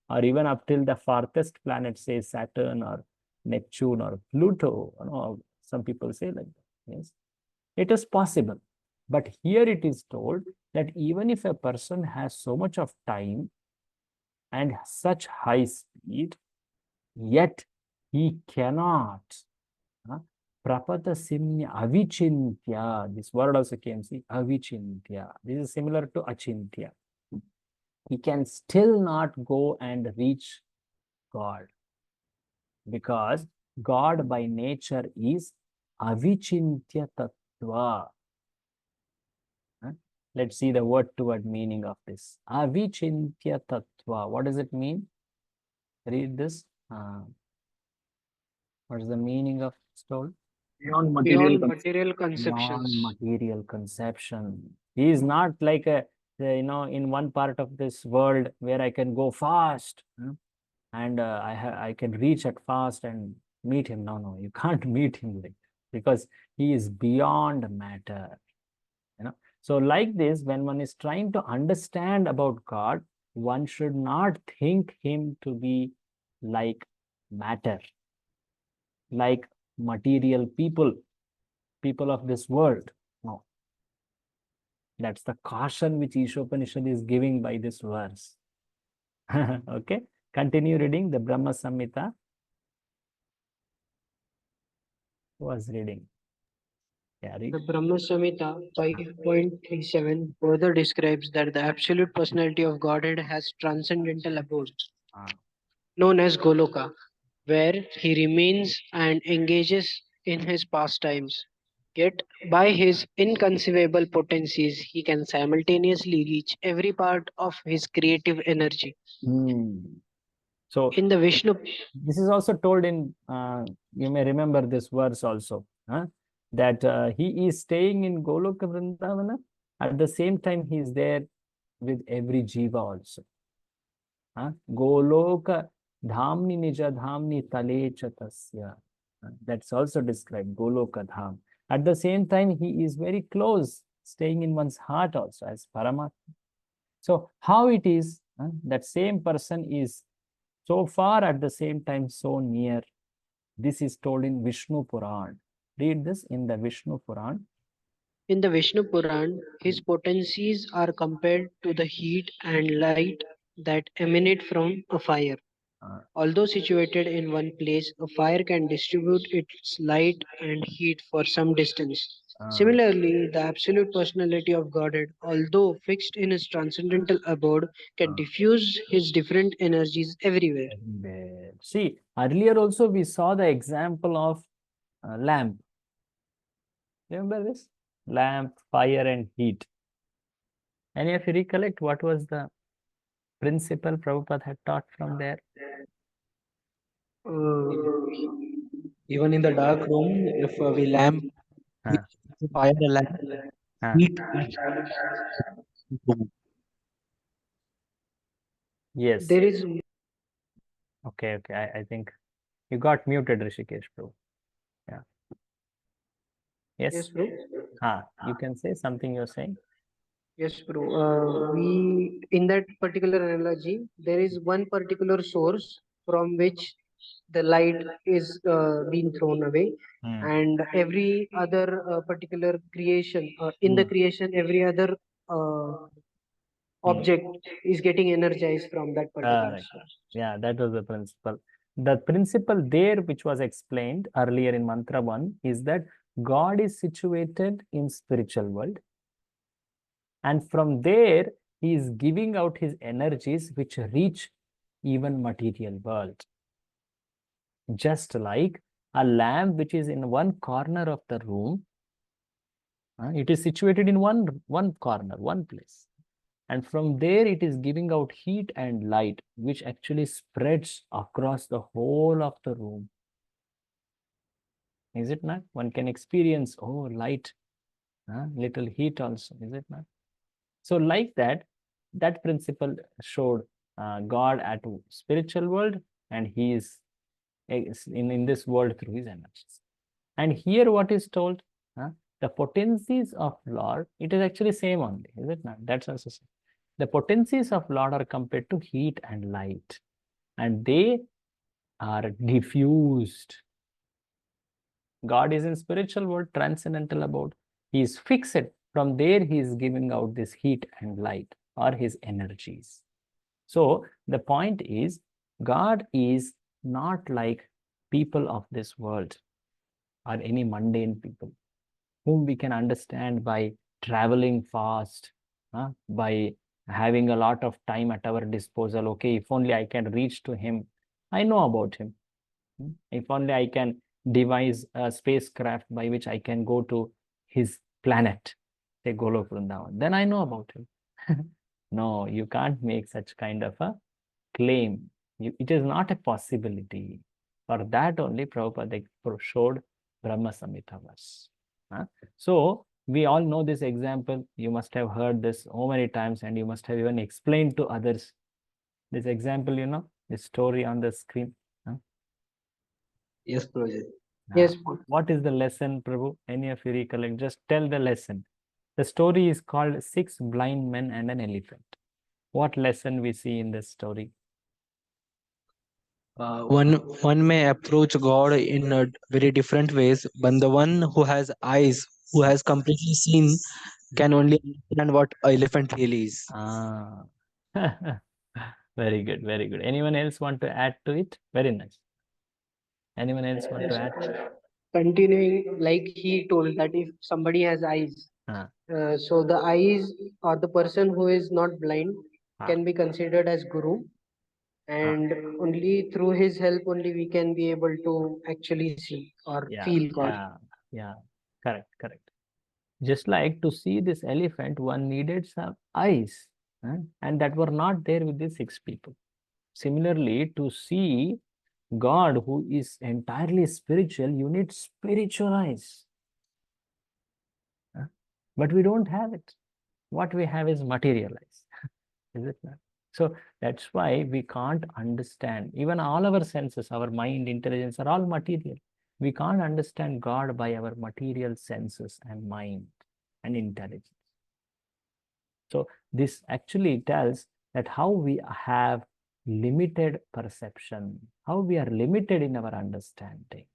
Speaker 1: or even up till the farthest planet, say Saturn or Neptune or Pluto. Some people say like that. Yes, it is possible. But here it is told that even if a person has so much of time and such high speed, yet he cannot prapata simnya avichintya. This word also came, see, avichintya. This is similar to achintya. He can still not go and reach God, because God by nature is avichintya tattva. Let's see the word to word meaning of this. Avichintya tattva. What does it mean? Read this. What's the meaning of this told?
Speaker 3: Beyond
Speaker 4: Beyond
Speaker 3: material
Speaker 4: material conceptions.
Speaker 1: Non-material conception. He is not like in one part of this world where I can go fast, and I can reach at fast and meet him. No, you can't meet him like that, because he is beyond matter. So like this, when one is trying to understand about God, one should not think him to be like matter, like material people of this world. No, that's the caution which Ishopanishad is giving by this verse. Okay, continue reading the Brahma Samhita. Who was reading? Yeah, read.
Speaker 4: The Brahma Samhita 5.37 further describes that the absolute personality of Godhead has transcendental abode,
Speaker 1: Ah.
Speaker 4: known as Goloka, where he remains and engages in his pastimes. Yet, by his inconceivable potencies, he can simultaneously reach every part of his creative energy.
Speaker 1: So
Speaker 4: In the Vishnu,
Speaker 1: this is also told in, you may remember this verse also, that he is staying in Goloka Vrindavana. At the same time, he is there with every jiva also. Goloka dhamni nija dhamni tale chatasya. That's also described, Goloka dham. At the same time, he is very close, staying in one's heart also as Paramatma. So how it is, that same person is so far, at the same time so near. This is told in Vishnu Puran. Read this in the Vishnu Puran.
Speaker 4: in the Vishnu Puran, his potencies are compared to the heat and light that emanate from a fire.
Speaker 1: Uh,
Speaker 4: Although situated in one place, a fire can distribute its light and heat for some distance.
Speaker 1: uh,
Speaker 4: Similarly, the absolute personality of Godhead, although fixed in his transcendental abode, can
Speaker 1: uh,
Speaker 4: diffuse his different energies everywhere.
Speaker 1: everywhere. See, earlier also we saw the example of lamp. Remember this? Lamp, fire, and heat. Any of you recollect what was the principle Prabhupada had taught from there?
Speaker 3: even in the dark room, if we lamp, we
Speaker 1: Huh,
Speaker 3: fire a lamp,
Speaker 1: huh.
Speaker 3: heat room.
Speaker 1: Yes.
Speaker 4: There is
Speaker 1: Okay. I think you got muted, Rishikesh, bro. Yeah. Yes.
Speaker 4: yes, bro.
Speaker 1: You can say something you're saying.
Speaker 4: Yes, bro. We in that particular analogy, there is one particular source from which the light is being thrown away, and every other particular creation, in the creation, every other uh, object is getting energized from that particular
Speaker 1: Correct.
Speaker 4: source.
Speaker 1: Yeah, that was the principle. The principle there, which was explained earlier in Mantra 1, is that God is situated in spiritual world. And from there, he is giving out his energies which reach even material world. Just like a lamp which is in one corner of the room, it is situated in one corner, one place. And from there, it is giving out heat and light, which actually spreads across the whole of the room. Is it not? One can experience, oh, light, little heat also, is it not? So like that, that principle showed God at spiritual world, and he is in this world through his energies. And here what is told, the potencies of Lord, it is actually same only, is it not? That's also same. The potencies of Lord are compared to heat and light, and they are diffused. God is in spiritual world, transcendental abode. He is fixed. From there, he is giving out this heat and light, or his energies. So the point is, God is not like people of this world or any mundane people whom we can understand by traveling fast, by having a lot of time at our disposal. Okay, if only I can reach to him, I know about him. If only I can devise a spacecraft by which I can go to his planet, say Golok Vrindavan, then I know about him. No, you can't make such kind of a claim. It is not a possibility For that only Prabhupada showed Brahma Samhita verse. So we all know this example. You must have heard this so many times, and you must have even explained to others this example, this story on the screen.
Speaker 3: Yes, Prabhuji.
Speaker 4: Yes.
Speaker 1: What is the lesson, Prabhu? Any of you recollect? Just tell the lesson. The story is called Six Blind Men and an Elephant. What lesson we see in this story?
Speaker 3: One may approach God in very different ways, but the one who has eyes, who has completely seen, can only understand what elephant really is.
Speaker 1: Ah, very good, very good. Anyone else want to add to it? Very nice. Anyone else want to add?
Speaker 4: Continuing, like he told that if somebody has eyes,
Speaker 1: Ah,
Speaker 4: so the eyes or the person who is not blind
Speaker 1: Ah.
Speaker 4: can be considered as guru, and only through his help only we can be able to actually see or
Speaker 1: yeah,
Speaker 4: feel God.
Speaker 1: yeah, correct, correct. Just like to see this elephant, one needed some eyes, and that were not there with the six people. Similarly, to see God, who is entirely spiritual, you need spiritual eyes. But we don't have it. What we have is material eyes. Is it not? So that's why we can't understand. Even all our senses, our mind, intelligence are all material. We can't understand God by our material senses and mind and intelligence. So this actually tells that how we have limited perception, how we are limited in our understanding.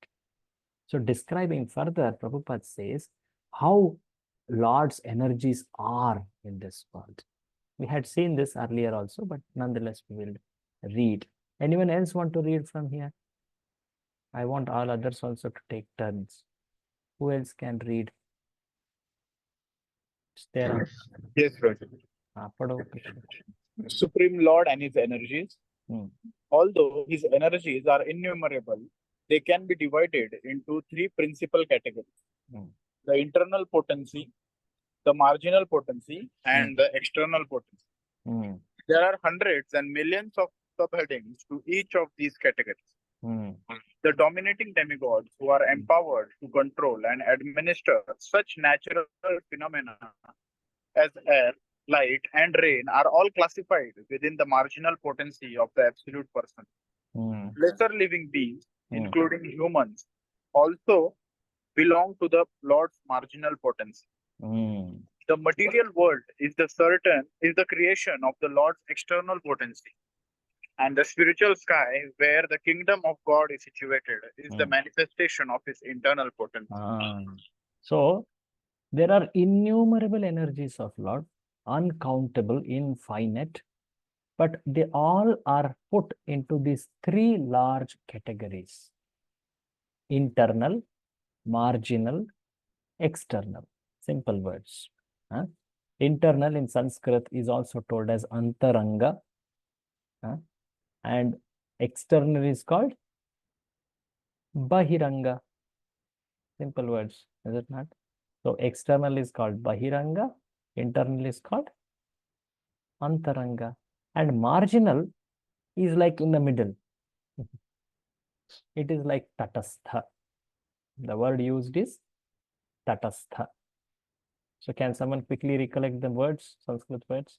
Speaker 1: So describing further, Prabhupada says how Lord's energies are in this world. We had seen this earlier also, but nonetheless we will read. Anyone else want to read from here? I want all others also to take turns. Who else can read? It's there.
Speaker 5: Yes, Prabhuji.
Speaker 1: Pado, Krishna.
Speaker 5: Supreme Lord and his energies.
Speaker 1: Hmm.
Speaker 5: Although his energies are innumerable, they can be divided into three principal categories:
Speaker 1: Hmm.
Speaker 5: the internal potency, the marginal potency, and the external potency.
Speaker 1: Hmm.
Speaker 5: There are hundreds and millions of subheadings to each of these categories.
Speaker 1: Hmm.
Speaker 5: The dominating demigods who are empowered to control and administer such natural phenomena as air, light, and rain are all classified within the marginal potency of the absolute person.
Speaker 1: Hmm.
Speaker 5: Lesser living beings,
Speaker 1: Hmm.
Speaker 5: including humans, also belong to the Lord's marginal potency.
Speaker 1: Hmm.
Speaker 5: The material world is the creation of the Lord's external potency. And the spiritual sky, where the kingdom of God is situated, is the manifestation of his internal potency.
Speaker 1: So there are innumerable energies of Lord, uncountable, infinite, but they all are put into these three large categories: internal, marginal, external. Simple words. Internal in Sanskrit is also told as antaranga, and external is called bahiranga. Simple words, is it not? So external is called bahiranga, internal is called antaranga, and marginal is like in the middle. It is like tatastha. The word used is tatastha. So can someone quickly recollect the words, Sanskrit words?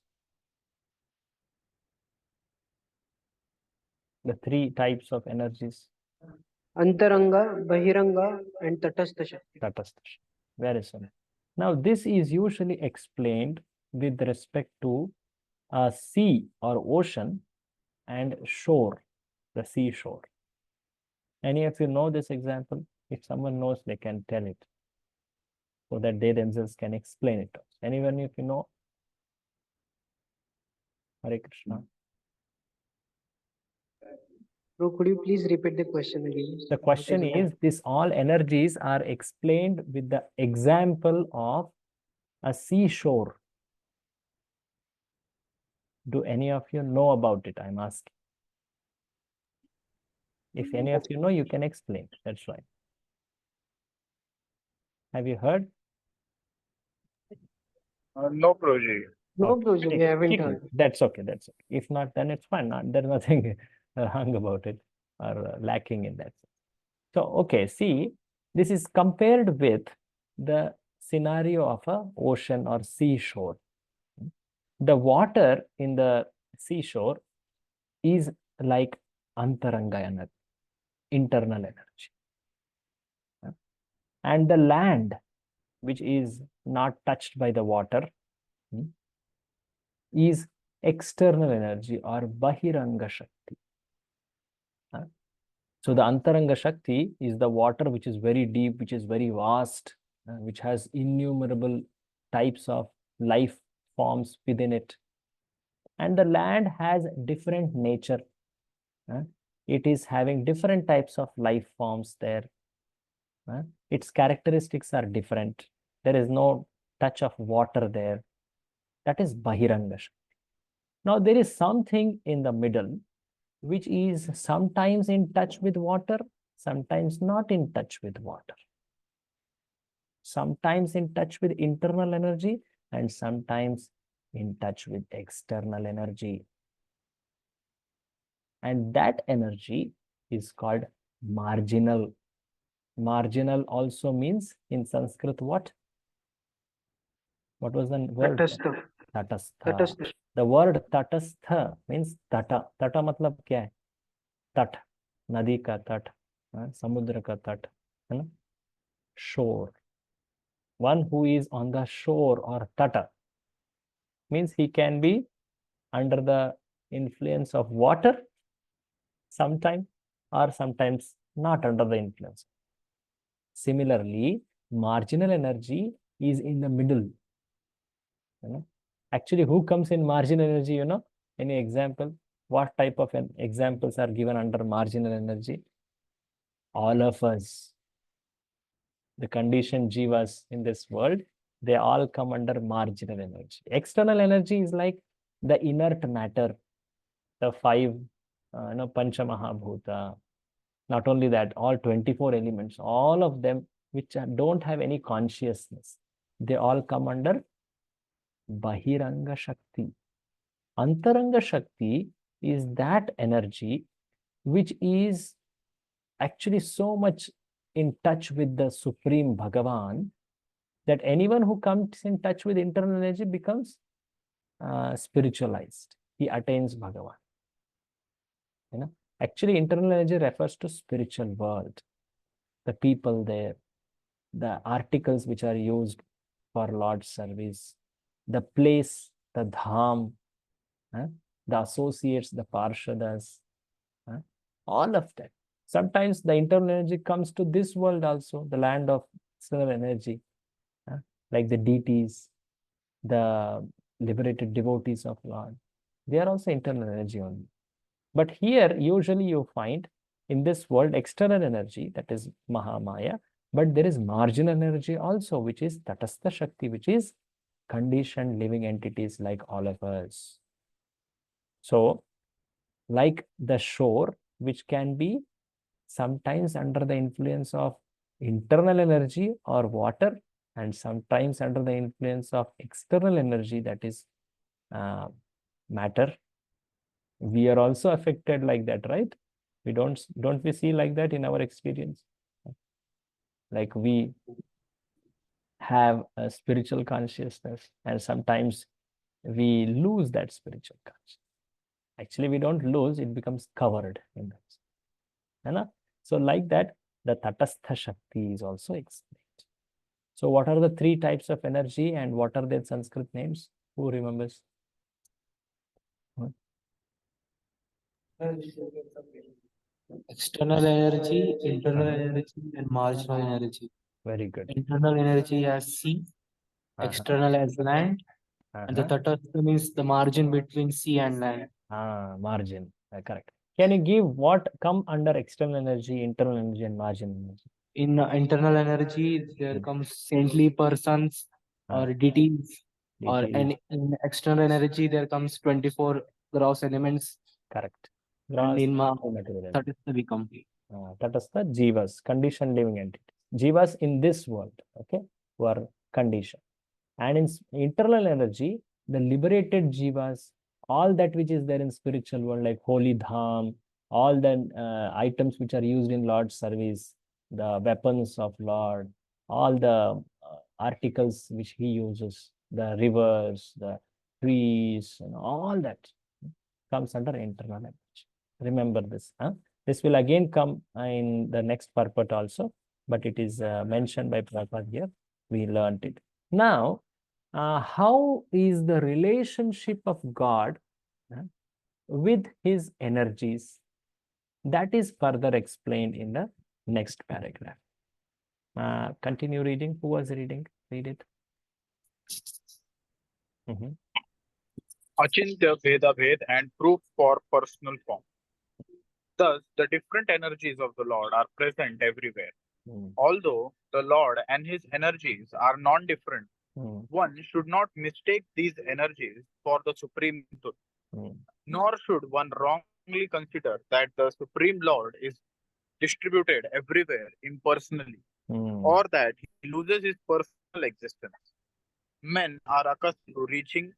Speaker 1: The three types of energies.
Speaker 4: Antaranga, Bahiranga, and Tatastha Shakti.
Speaker 1: Tatastha. Very simple. Now this is usually explained with respect to a sea or ocean and shore, the seashore. Any of you know this example? If someone knows, they can tell it so that they themselves can explain it. Anyone, if you know? Hare Krishna.
Speaker 4: Bro, could you please repeat the question again?
Speaker 1: The question is, these all energies are explained with the example of a seashore. Do any of you know about it? I'm asking. If any of you know, you can explain. That's right. Have you heard?
Speaker 5: No, Prabhuji.
Speaker 4: No, Broji, we haven't heard.
Speaker 1: That's okay. That's okay. If not, then it's fine. There's nothing wrong about it. are lacking in that. So, okay, see, this is compared with the scenario of a ocean or seashore. The water in the seashore is like antaranga energy, internal energy. And the land, which is not touched by the water, is external energy or bahiranga shakti. So the antaranga shakti is the water which is very deep, which is very vast, which has innumerable types of life forms within it. And the land has different nature. It is having different types of life forms there. Its characteristics are different. There is no touch of water there. That is bahiranga shakti. Now there is something in the middle which is sometimes in touch with water, sometimes not in touch with water. Sometimes in touch with internal energy and sometimes in touch with external energy. And that energy is called marginal. Marginal also means in Sanskrit what? What was the word?
Speaker 4: Tatastha.
Speaker 1: Tatastha.
Speaker 4: Tatastha.
Speaker 1: The word tatastha means tata. Tata matlab kya hai? Tat. Nadi ka tat. Samudra ka tat. Shore. One who is on the shore or tata means he can be under the influence of water sometime or sometimes not under the influence. Similarly, marginal energy is in the middle. Actually, who comes in marginal energy, Any example? What type of examples are given under marginal energy? All of us. The conditioned jivas in this world, they all come under marginal energy. External energy is like the inert matter, the five, Pancha Mahabhuta. Not only that, all 24 elements, all of them which don't have any consciousness, they all come under Bahiranga Shakti. Antaranga Shakti is that energy which is actually so much in touch with the Supreme Bhagavan that anyone who comes in touch with internal energy becomes spiritualized. He attains Bhagavan. Actually, internal energy refers to spiritual world, the people there, the articles which are used for Lord's service, the place, the dham, the associates, the parshadas, all of that. Sometimes the internal energy comes to this world also, the land of external energy, like the deities, the liberated devotees of Lord. They are also internal energy only. But here, usually you find in this world external energy, that is Mahamaya, but there is marginal energy also, which is Tatastha Shakti, which is conditioned living entities like all of us. So, like the shore, which can be sometimes under the influence of internal energy or water, and sometimes under the influence of external energy, that is matter. We are also affected like that, right? We don't we see like that in our experience? Like we have a spiritual consciousness and sometimes we lose that spiritual consciousness. Actually, we don't lose, it becomes covered in that. So like that, the Tatastha Shakti is also explained. So what are the three types of energy and what are their Sanskrit names? Who remembers?
Speaker 3: External energy, internal energy, and marginal energy.
Speaker 1: Very good.
Speaker 3: Internal energy as sea, external as land, and the Tatastha means the margin between sea and land.
Speaker 1: Margin, correct. Can you give what come under external energy, internal energy, and marginal energy?
Speaker 3: In internal energy, there comes saintly persons or deities, or in external energy, there comes 24 gross elements.
Speaker 1: Correct.
Speaker 3: And in
Speaker 1: material.
Speaker 3: Tatastha become.
Speaker 1: Tatastha jivas, conditioned living entities. Jivas in this world, okay, who are conditioned. And in internal energy, the liberated jivas, all that which is there in spiritual world, like holy dham, all the items which are used in Lord's service, the weapons of Lord, all the articles which he uses, the rivers, the trees, and all that comes under internal energy. Remember this. This will again come in the next purport also, but it is mentioned by Prasad here. We learned it. Now, how is the relationship of God with his energies? That is further explained in the next paragraph. Continue reading. Who was reading? Read it.
Speaker 5: Achintya Veda Ved and proof for personal form. Thus, the different energies of the Lord are present everywhere. Although the Lord and his energies are non-different, one should not mistake these energies for the Supreme Truth. Nor should one wrongly consider that the Supreme Lord is distributed everywhere impersonally, or that he loses his personal existence. Men are accustomed to reaching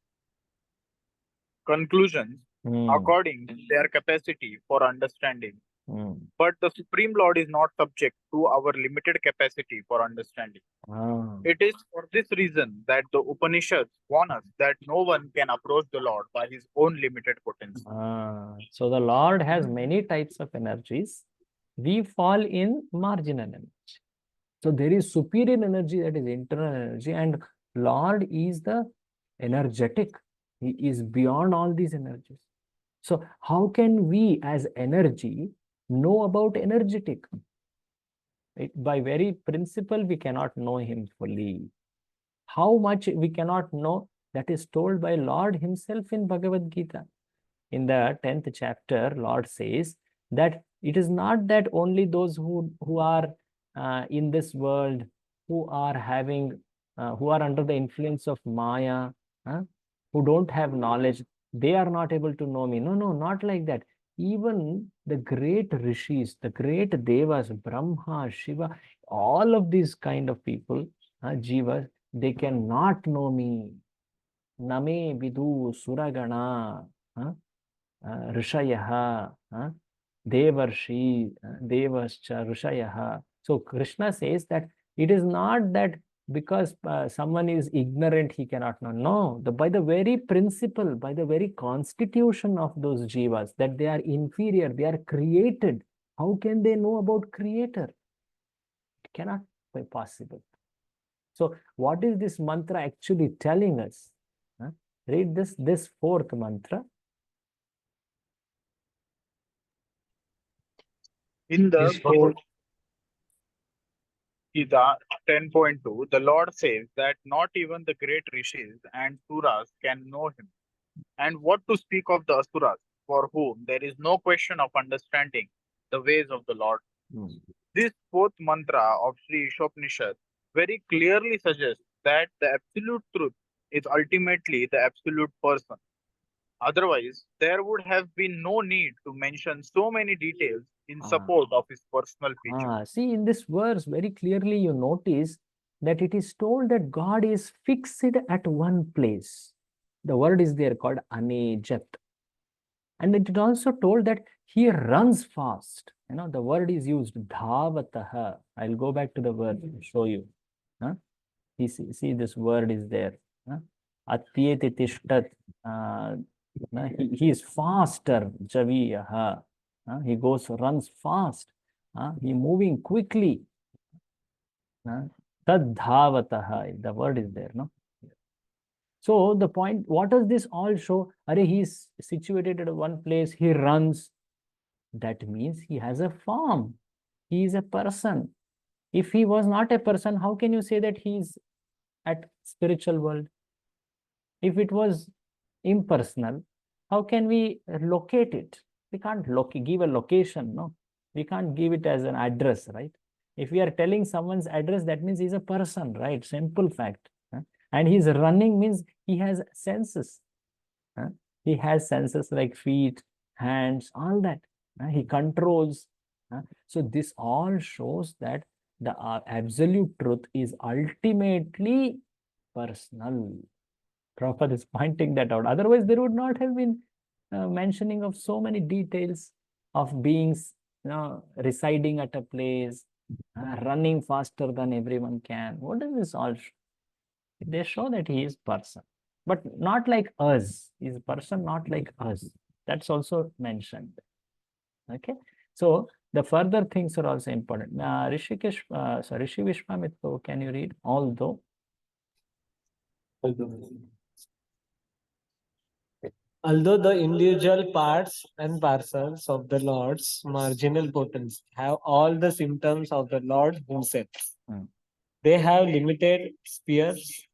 Speaker 5: conclusions according to their capacity for understanding. But the Supreme Lord is not subject to our limited capacity for understanding. It is for this reason that the Upanishads warn us that no one can approach the Lord by his own limited potential.
Speaker 1: So the Lord has many types of energies. We fall in marginal energy. So there is superior energy, that is internal energy, and Lord is the energetic. He is beyond all these energies. So how can we as energy know about energetic? By very principle, we cannot know him fully. How much we cannot know, that is told by Lord himself in Bhagavad Gita. In the 10th chapter, Lord says that it is not that only those who are in this world, who are having, who are under the influence of Maya, who don't have knowledge, they are not able to know me. No, no, not like that. Even the great rishis, the great devas, Brahma, Shiva, all of these kind of people, jivas, they cannot know me. Name vidu suragana, rishayaha, devarshi, devascha, rishayaha. So Krishna says that it is not that because someone is ignorant, he cannot know. No, by the very principle, by the very constitution of those jivas, that they are inferior, they are created. How can they know about creator? It cannot be possible. So what is this mantra actually telling us? Read this fourth mantra.
Speaker 5: In the Bhagavad Gita 10.2, the Lord says that not even the great rishis and suras can know him. And what to speak of the asuras, for whom there is no question of understanding the ways of the Lord. This fourth mantra of Sri Ishopanishad very clearly suggests that the absolute truth is ultimately the absolute person. Otherwise, there would have been no need to mention so many details in support of his personal features.
Speaker 1: See, in this verse, very clearly you notice that it is told that God is fixed at one place. The word is there called anejat. And it is also told that he runs fast. You know, the word is used, dhāvataha. I'll go back to the word and show you. See, this word is there. Atyeti tishtat. He is faster, javiyaha. He runs fast. He moving quickly. Tadhavataha. The word is there, no? So the point, what does this all show? He is situated at one place, he runs. That means he has a form. He is a person. If he was not a person, how can you say that he is at spiritual world? If it was impersonal, how can we locate it? We can't give a location, no? We can't give it as an address, right? If we are telling someone's address, that means he's a person, right? Simple fact. And he's running means he has senses. He has senses like feet, hands, all that. He controls. So this all shows that the absolute truth is ultimately personal. Prabhupada is pointing that out. Otherwise, there would not have been mentioning of so many details. of beings, residing at a place, running faster than everyone can. What does this all show? They show that he is person, but not like us. He is a person not like us. That's also mentioned. Okay, so the further things are also important. Rishi Vishwamitra, can you read? Although
Speaker 6: the individual parts and parcels of the Lord's marginal potency have all the symptoms of the Lord himself, they have limited spheres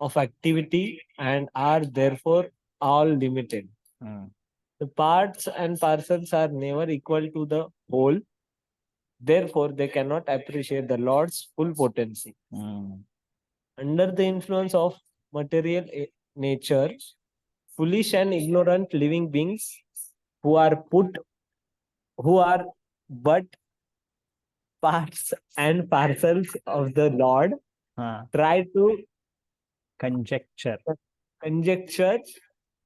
Speaker 6: of activity and are therefore all limited. The parts and parcels are never equal to the whole, therefore they cannot appreciate the Lord's full potency. Under the influence of material nature, foolish and ignorant living beings who are but parts and parcels of the Lord try to
Speaker 1: conjecture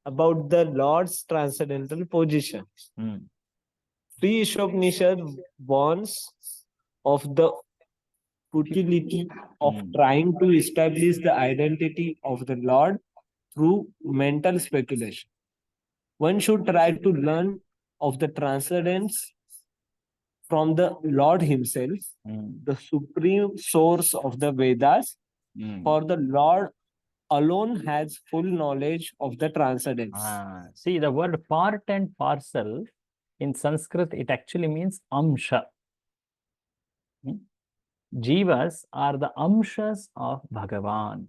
Speaker 6: about the Lord's transcendental position. Three Ishopanishad warns of the futility of trying to establish the identity of the Lord through mental speculation. One should try to learn of the transcendence from the Lord himself, the supreme source of the Vedas, for the Lord alone has full knowledge of the transcendence.
Speaker 1: See, the word part and parcel in Sanskrit, it actually means amsha. Jivas are the amshas of Bhagavan.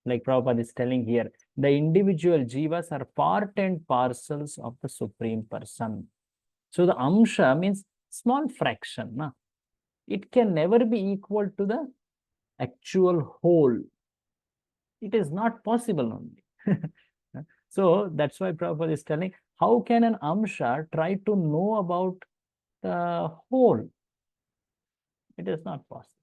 Speaker 1: Like Prabhupada is telling here, the individual jivas are part and parcels of the Supreme Person. So the amsha means small fraction. Na? It can never be equal to the actual whole. It is not possible only. So that's why Prabhupada is telling, how can an amsha try to know about the whole? It is not possible.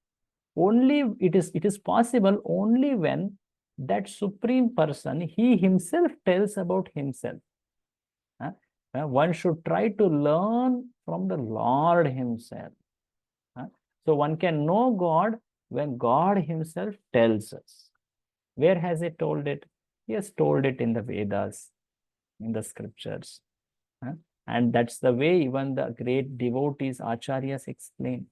Speaker 1: Only it is possible only when that Supreme Person, he himself tells about himself. One should try to learn from the Lord himself. So one can know God when God himself tells us. Where has he told it? He has told it in the Vedas, in the scriptures. And that's the way even the great devotees, acharyas explain.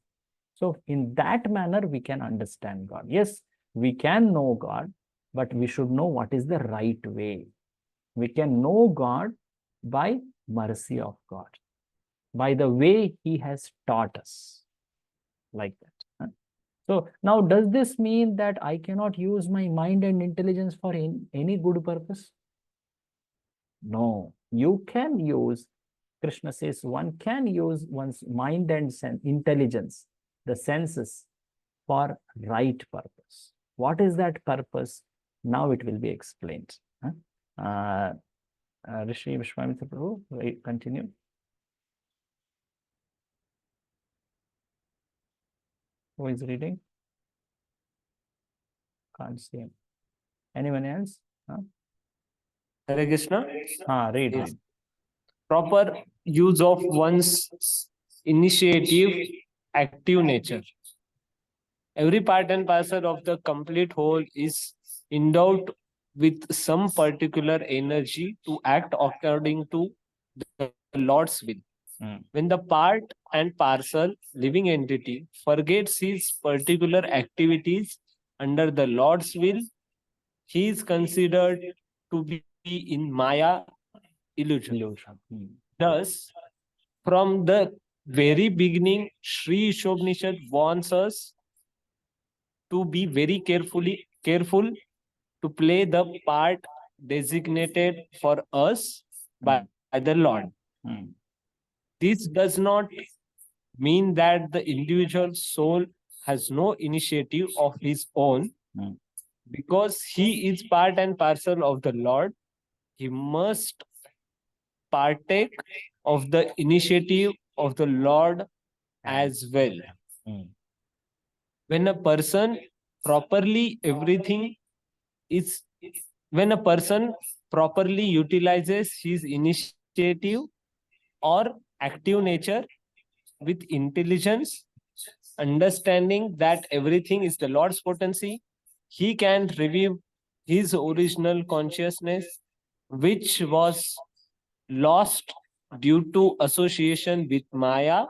Speaker 1: So in that manner, we can understand God. Yes, we can know God, but we should know what is the right way. We can know God by mercy of God, by the way he has taught us, like that. So now, does this mean that I cannot use my mind and intelligence for any good purpose? No, you can use, Krishna says, one can use one's mind and intelligence, the senses, for right purpose. What is that purpose? Now it will be explained. Rishi Vishwamitra Prabhu, continue. Who is reading? Can't see him. Anyone else?
Speaker 6: Hare Krishna.
Speaker 1: Read.
Speaker 6: Proper use of one's initiative, active nature. Every part and parcel of the complete whole is endowed with some particular energy to act according to the Lord's will. When the part and parcel living entity forgets his particular activities under the Lord's will, he is considered to be in Maya, illusion. Thus, from the very beginning, Sri Ishopanishad warns us to be very careful to play the part designated for us by the Lord. This does not mean that the individual soul has no initiative of his own. Because he is part and parcel of the Lord, he must partake of the initiative of the Lord as well. When a person properly when a person properly utilizes his initiative or active nature with intelligence, understanding that everything is the Lord's potency. He can revive his original consciousness, which was lost due to association with Maya,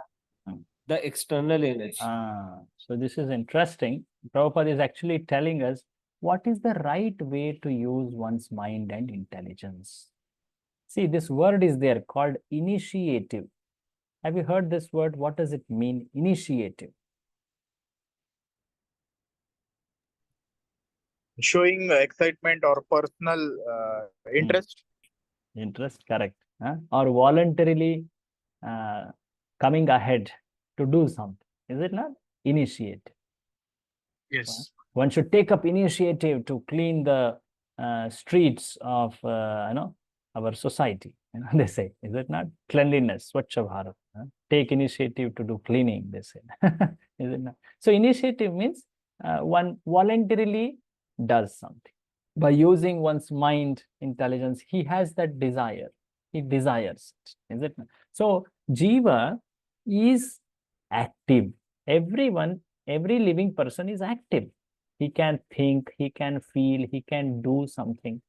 Speaker 6: the external energy.
Speaker 1: So this is interesting. Prabhupada is actually telling us what is the right way to use one's mind and intelligence. See, this word is there called initiative. Have you heard this word? What does it mean, initiative?
Speaker 5: Showing excitement or personal interest.
Speaker 1: Interest, correct. Or voluntarily coming ahead to do something. Is it not? Initiative.
Speaker 5: Yes.
Speaker 1: One should take up initiative to clean the streets of our society. They say, is it not? Cleanliness, Swachha Bharat. Take initiative to do cleaning, they say. Is it not? So initiative means one voluntarily does something. By using one's mind, intelligence, he has that desire. He desires it. Is it not? So Jiva is active. Every living person is active. He can think, he can feel, he can do something.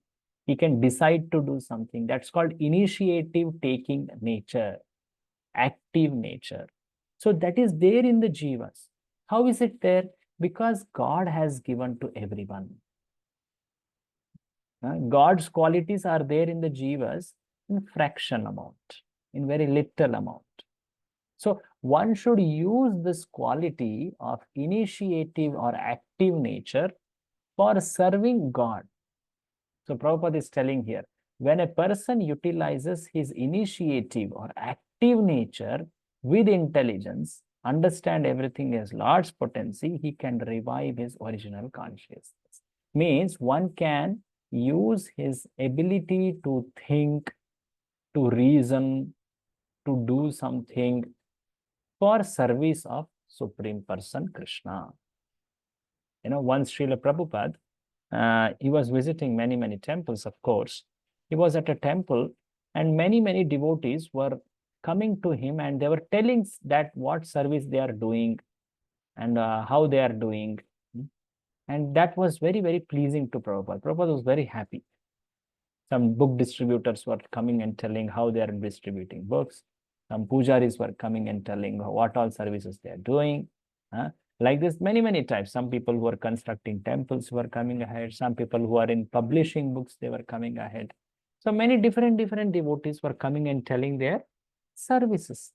Speaker 1: He can decide to do something. That's called initiative taking nature, active nature. So that is there in the jivas. How is it there? Because God has given to everyone. God's qualities are there in the jivas in fraction amount, in very little amount. So one should use this quality of initiative or active nature for serving God. So Prabhupada is telling here, when a person utilizes his initiative or active nature with intelligence, understand everything as Lord's potency, he can revive his original consciousness. Means one can use his ability to think, to reason, to do something for service of Supreme Person Krishna. Once Srila Prabhupada, he was visiting many temples, of course. He was at a temple and many devotees were coming to him and they were telling that what service they are doing and how they are doing. And that was very pleasing to Prabhupada. Prabhupada was very happy. Some book distributors were coming and telling how they are distributing books. Some pujaris were coming and telling what all services they are doing. Like this, many types. Some people who are constructing temples were coming ahead. Some people who are in publishing books, they were coming ahead. So many different devotees were coming and telling their services.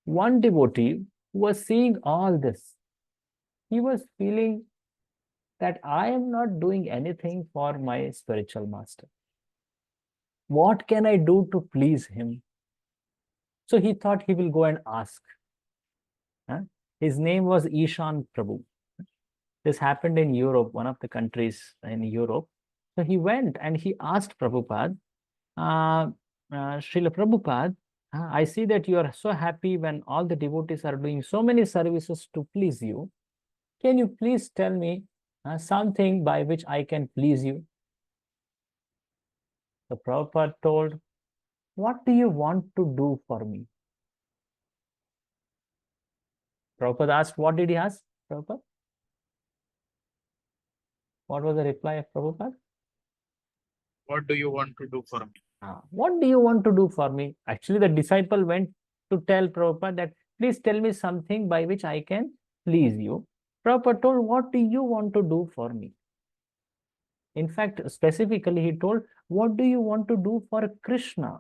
Speaker 1: One devotee who was seeing all this, he was feeling that I am not doing anything for my spiritual master. What can I do to please him? So he thought he will go and ask. His name was Ishan Prabhu. This happened in Europe, one of the countries in Europe. So he went and he asked Prabhupada, Srila Prabhupada, I see that you are so happy when all the devotees are doing so many services to please you. Can you please tell me something by which I can please you? The Prabhupada told, what do you want to do for me? Prabhupada asked, what did he ask, Prabhupada? What was the reply of Prabhupada?
Speaker 5: What do you want to do for me?
Speaker 1: What do you want to do for me? Actually, the disciple went to tell Prabhupada that, please tell me something by which I can please you. Prabhupada told, what do you want to do for me? In fact, specifically, he told, what do you want to do for Krishna?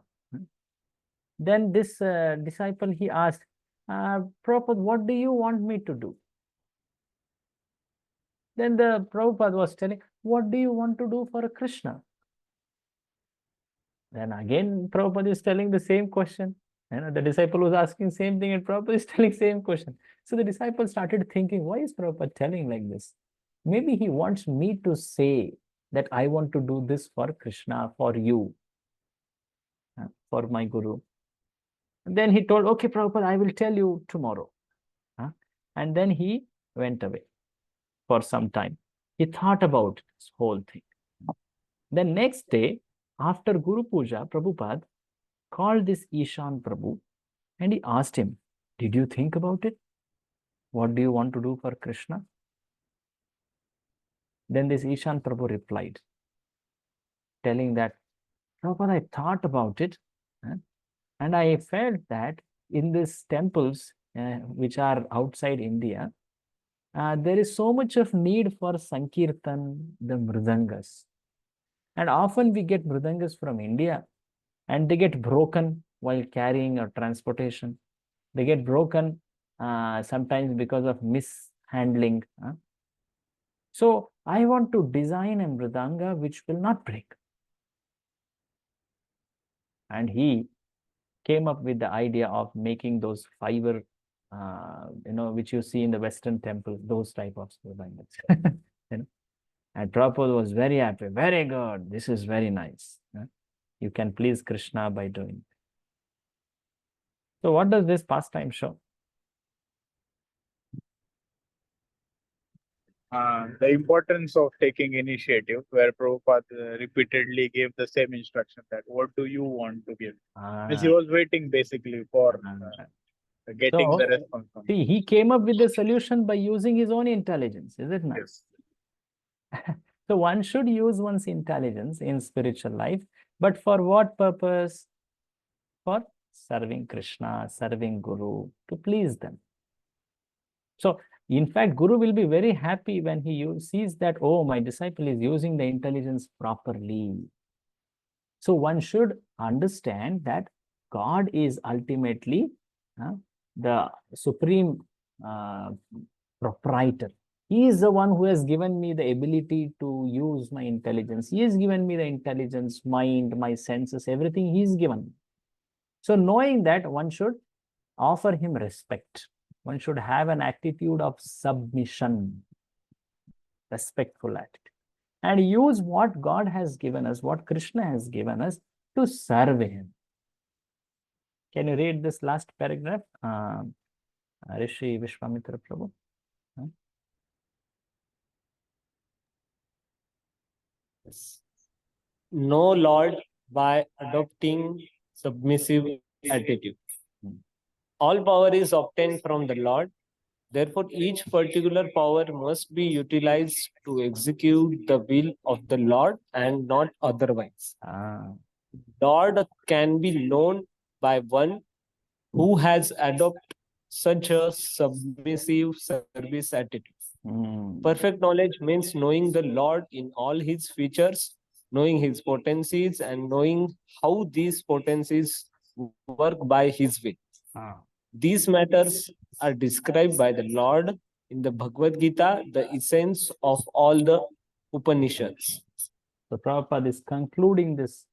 Speaker 1: Then this disciple, he asked, Prabhupada, what do you want me to do? Then the Prabhupada was telling, what do you want to do for Krishna? Then again, Prabhupada is telling the same question. The disciple was asking same thing and Prabhupada is telling same question. So the disciple started thinking, why is Prabhupada telling like this? Maybe he wants me to say that I want to do this for Krishna, for you, for my Guru. And then he told, okay, Prabhupada, I will tell you tomorrow. And then he went away for some time. He thought about this whole thing. The next day, after Guru Puja, Prabhupada called this Ishan Prabhu And he asked him, did you think about it? What do you want to do for Krishna? Then this Ishan Prabhu replied, telling that, Prabhupada, I thought about it, and I felt that in these temples, which are outside India, there is so much of need for Sankirtan, the Mridangas. And often we get Mridangas from India, and they get broken while carrying or transportation. They get broken sometimes because of mishandling. So I want to design a Mridanga which will not break. And he came up with the idea of making those fiber, which you see in the Western temples, those type of Mridangas. And Prabhupada was very happy. Very good. This is very nice. You can please Krishna by doing it. So what does this pastime show?
Speaker 5: The importance of taking initiative, where Prabhupada repeatedly gave the same instruction that what do you want to give? Means he was waiting basically for getting the response.
Speaker 1: See, he came up with the solution by using his own intelligence, is it not?
Speaker 5: Yes.
Speaker 1: So one should use one's intelligence in spiritual life, but for what purpose? For serving Krishna, serving Guru, to please them. So, in fact, Guru will be very happy when he sees that, oh, my disciple is using the intelligence properly. So, one should understand that God is ultimately the supreme proprietor. He is the one who has given me the ability to use my intelligence. He has given me the intelligence, mind, my senses, everything he has given. So knowing that, one should offer him respect. One should have an attitude of submission, respectful attitude, and use what God has given us, what Krishna has given us, to serve him. Can you read this last paragraph? Rishi Vishwamitra Prabhu.
Speaker 6: No Lord by adopting submissive attitude. All power is obtained from the Lord. Therefore, each particular power must be utilized to execute the will of the Lord and not otherwise. Lord can be known by one who has adopted such a submissive service attitude. Perfect knowledge means knowing the Lord in all his features, knowing his potencies, and knowing how these potencies work by his will. These matters are described by the Lord in the Bhagavad Gita, the essence of all the Upanishads.
Speaker 1: So Prabhupada is concluding this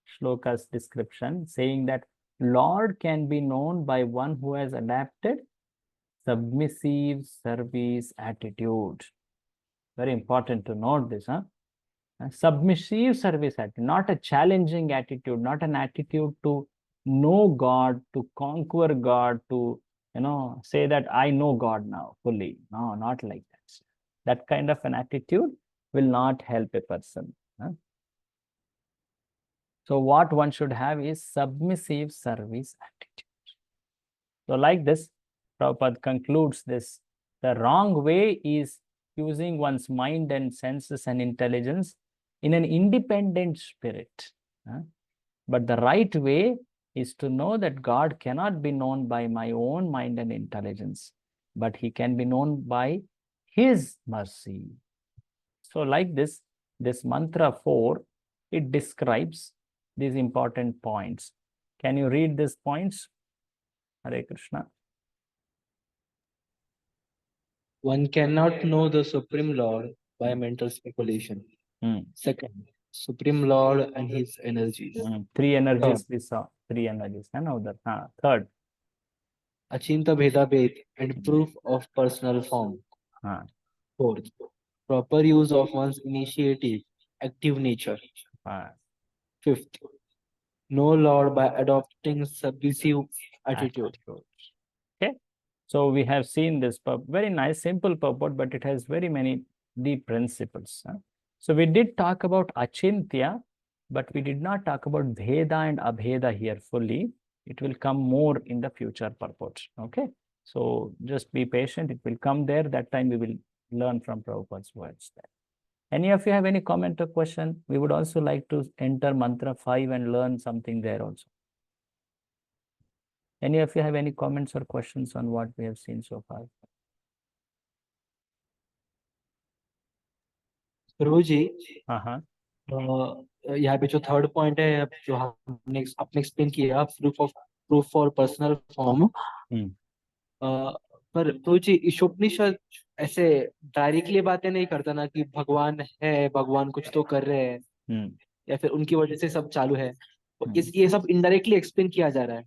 Speaker 1: shloka's description, saying that Lord can be known by one who has adapted submissive service attitude. Very important to note this, A submissive service attitude, not a challenging attitude, not an attitude to know God, to conquer God, to say that I know God now fully. No, not like that. That kind of an attitude will not help a person. So what one should have is submissive service attitude. So like this, Prabhupada concludes this. The wrong way is using one's mind and senses and intelligence in an independent spirit. But the right way is to know that God cannot be known by my own mind and intelligence, but he can be known by his mercy. So like this mantra 4, it describes these important points. Can you read these points? Hare Krishna.
Speaker 3: One cannot know the Supreme Lord by mental speculation. Second, Supreme Lord and his energies.
Speaker 1: 3 energies we saw. 3 energies. Third,
Speaker 3: Achinta Bheda Bhed and proof of personal form. Fourth, proper use of one's initiative, active nature. Fifth, know Lord by adopting submissive attitude.
Speaker 1: Okay. So we have seen this very nice, simple purport, but it has very many deep principles. So we did talk about Achintya, but we did not talk about Bheda and Abheda here fully. It will come more in the future purport. Okay. So just be patient. It will come there. That time we will learn from Prabhupada's words there. Any of you have any comment or question? We would also like to enter mantra 5 and learn something there also. Any of you have any comments or questions on what we have seen so far?
Speaker 3: प्रभु जी
Speaker 1: हाँ,
Speaker 3: यहाँ पे जो third point है जो आपने explain किया proof for personal form, पर प्रभु जी ईशोपनिषद ऐसे डायरेक्टली बातें नहीं करता ना कि भगवान है, भगवान कुछ तो कर रहे हैं या फिर उनकी वजह से सब चालू है, तो ये सब इनडायरेक्टली एक्सप्लेन किया जा रहा है.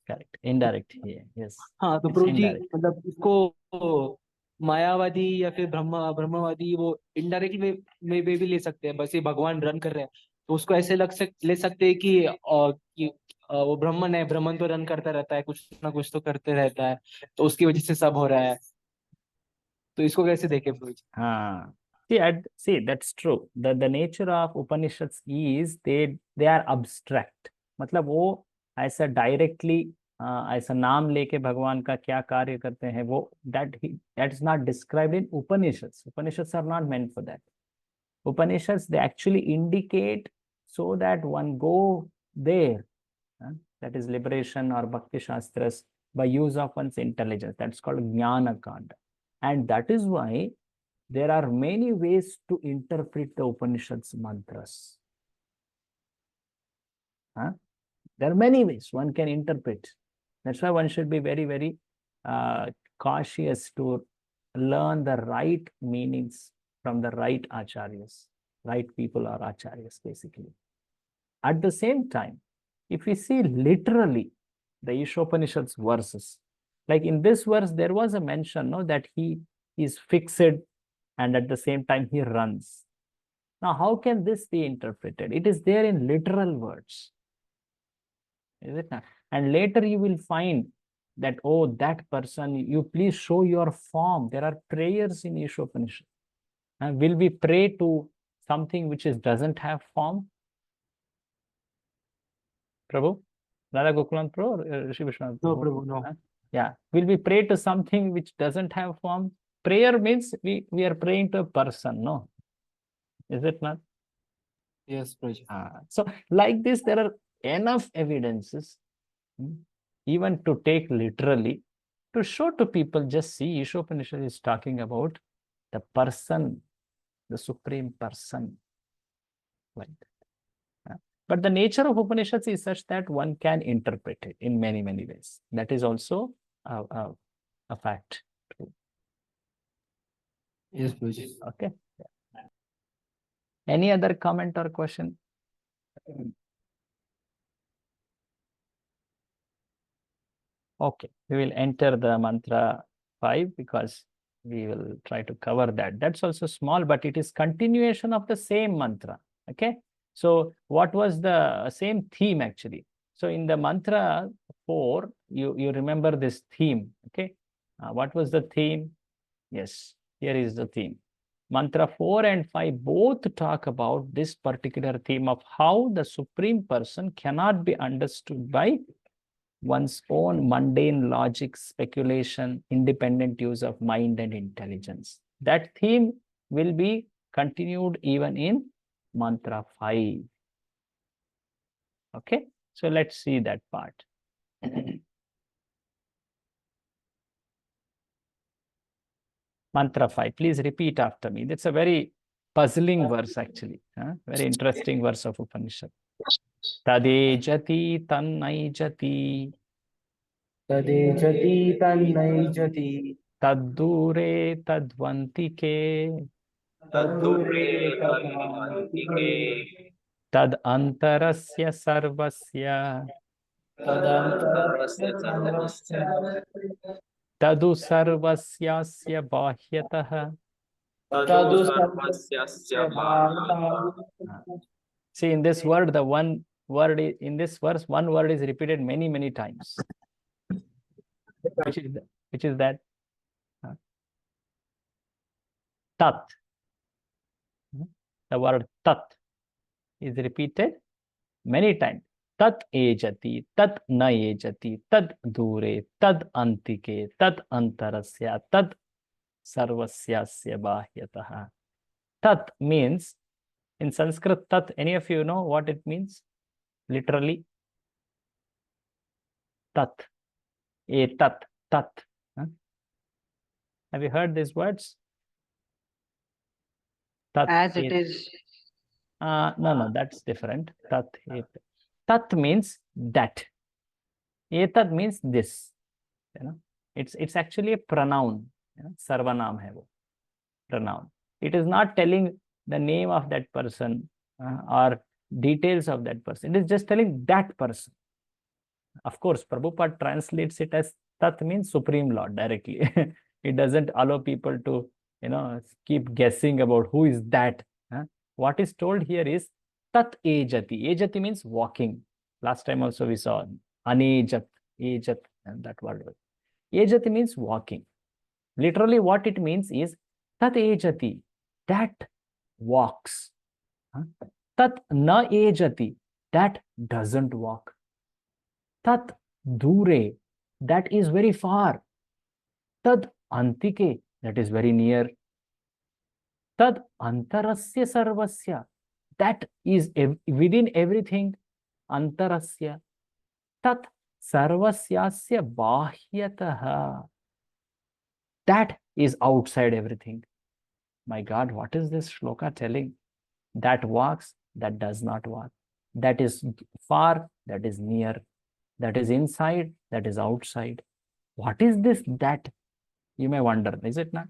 Speaker 1: करेक्ट, इनडायरेक्ट है. यस.
Speaker 3: हाँ, तो प्रभु जी मतलब इसको मायावादी या फिर ब्रह्मवादी वो इनडायरेक्टली में भी ले सकते हैं. बस ये भगवान रन कर रहे हैं तो उसको ऐसे ले सकते हैं कि वो ब्राह्मण है, ब्राह्मण तो रन करता रहता है, कुछ ना कुछ तो करते रहता है, तो उसकी वजह से सब हो रहा है. तो इसको कैसे देखें प्रभु जी?
Speaker 1: हाँ, see, that's true. The nature of Upanishads is they are abstract. मतलब वो ऐसा डायरेक्टली ऐसा नाम लेके भगवान का क्या कार्य करते हैं वो that is not described in Upanishads. Upanishads are not meant for that. Upanishads, they actually indicate so that one go there. That is liberation or Bhakti Shastras by use of one's intelligence. That's called Jnana Kanda. And that is why there are many ways to interpret the Upanishads mantras. There are many ways one can interpret. That's why one should be very, very cautious to learn the right meanings from the right acharyas, right people or acharyas, basically. At the same time, if we see literally the Ishopanishad's verses, like in this verse, there was a mention, no, that he is fixed and at the same time he runs. Now, how can this be interpreted? It is there in literal words. Is it not? And later you will find that, oh, that person, you please show your form. There are prayers in Ishopanishad. Will we pray to something which doesn't have form? Prabhu? Radha Gokulan Prabhu or Rishi Vishwanath?
Speaker 3: No, Prabhu, no.
Speaker 1: Yeah. Will we pray to something which doesn't have form? Prayer means we are praying to a person, no? Is it not?
Speaker 3: Yes, Prabhu.
Speaker 1: So like this, there are enough evidences, even to take literally, to show to people, just see, Ishopanishad is talking about the person, the supreme person. Like that. But the nature of Upanishads is such that one can interpret it in many, many ways. That is also a fact.
Speaker 3: Yes, Prabhuji.
Speaker 1: Okay. Any other comment or question? Okay, we will enter the mantra 5 because we will try to cover that. That's also small, but it is continuation of the same mantra. Okay. So what was the same theme actually? So in the mantra 4, you remember this theme. Okay. What was the theme? Yes, here is the theme. Mantra 4 and 5 both talk about this particular theme of how the Supreme Person cannot be understood by one's own mundane logic, speculation, independent use of mind and intelligence. That theme will be continued even in mantra 5. Okay, so let's see that part. Mantra 5, please repeat after me. That's a very puzzling verse actually, very interesting verse of Upanishad. Tadejati tannaijati.
Speaker 3: Tadejati tannaijati.
Speaker 1: Taddure tadvantike.
Speaker 3: Taddure tadvantike.
Speaker 1: Tad antarasya sarvasya.
Speaker 3: Tadantarasya sarvasya.
Speaker 1: Tadu sarvasyasya bahyatah.
Speaker 3: Tadu sarvasyasya bharatah.
Speaker 1: See, in this word, the one word in this verse, one word is repeated many, many times. Which is that? Tat. The word tat is repeated many times. tat ejati, tat na ejati, tad dure, tad antike, tad antarasya, tad sarvasyasya bahyataha. Tat means, in Sanskrit, tat, any of you know what it means? Literally, tat, tat, tat. Huh? Have you heard these words? Tat,
Speaker 4: As it is.
Speaker 1: no, that's different. Tat, tat means that. Etat means this. You know, it's actually a pronoun. You know, sarvanam hai wo, pronoun. It is not telling the name of that person or details of that person. It is just telling that person. Of course, Prabhupada translates it as Tat means Supreme Lord directly. It doesn't allow people to, keep guessing about who is that. What is told here is Tat Ejati. Ejati means walking. Last time also we saw Anejat, Ejat, and that word. Ejati means walking. Literally what it means is Tat Ejati, that walks. Tat Na Ejati, that doesn't walk. Tat dure, that is very far. Tad antike, that is very near. Tad antarasya sarvasya, that is within everything. Antarasya. Tat sarvasyasya bahyataha, that is outside everything. My God, what is this shloka telling? That walks, that does not walk. That is far, that is near. That is inside, that is outside. What is this that? You may wonder, is it not?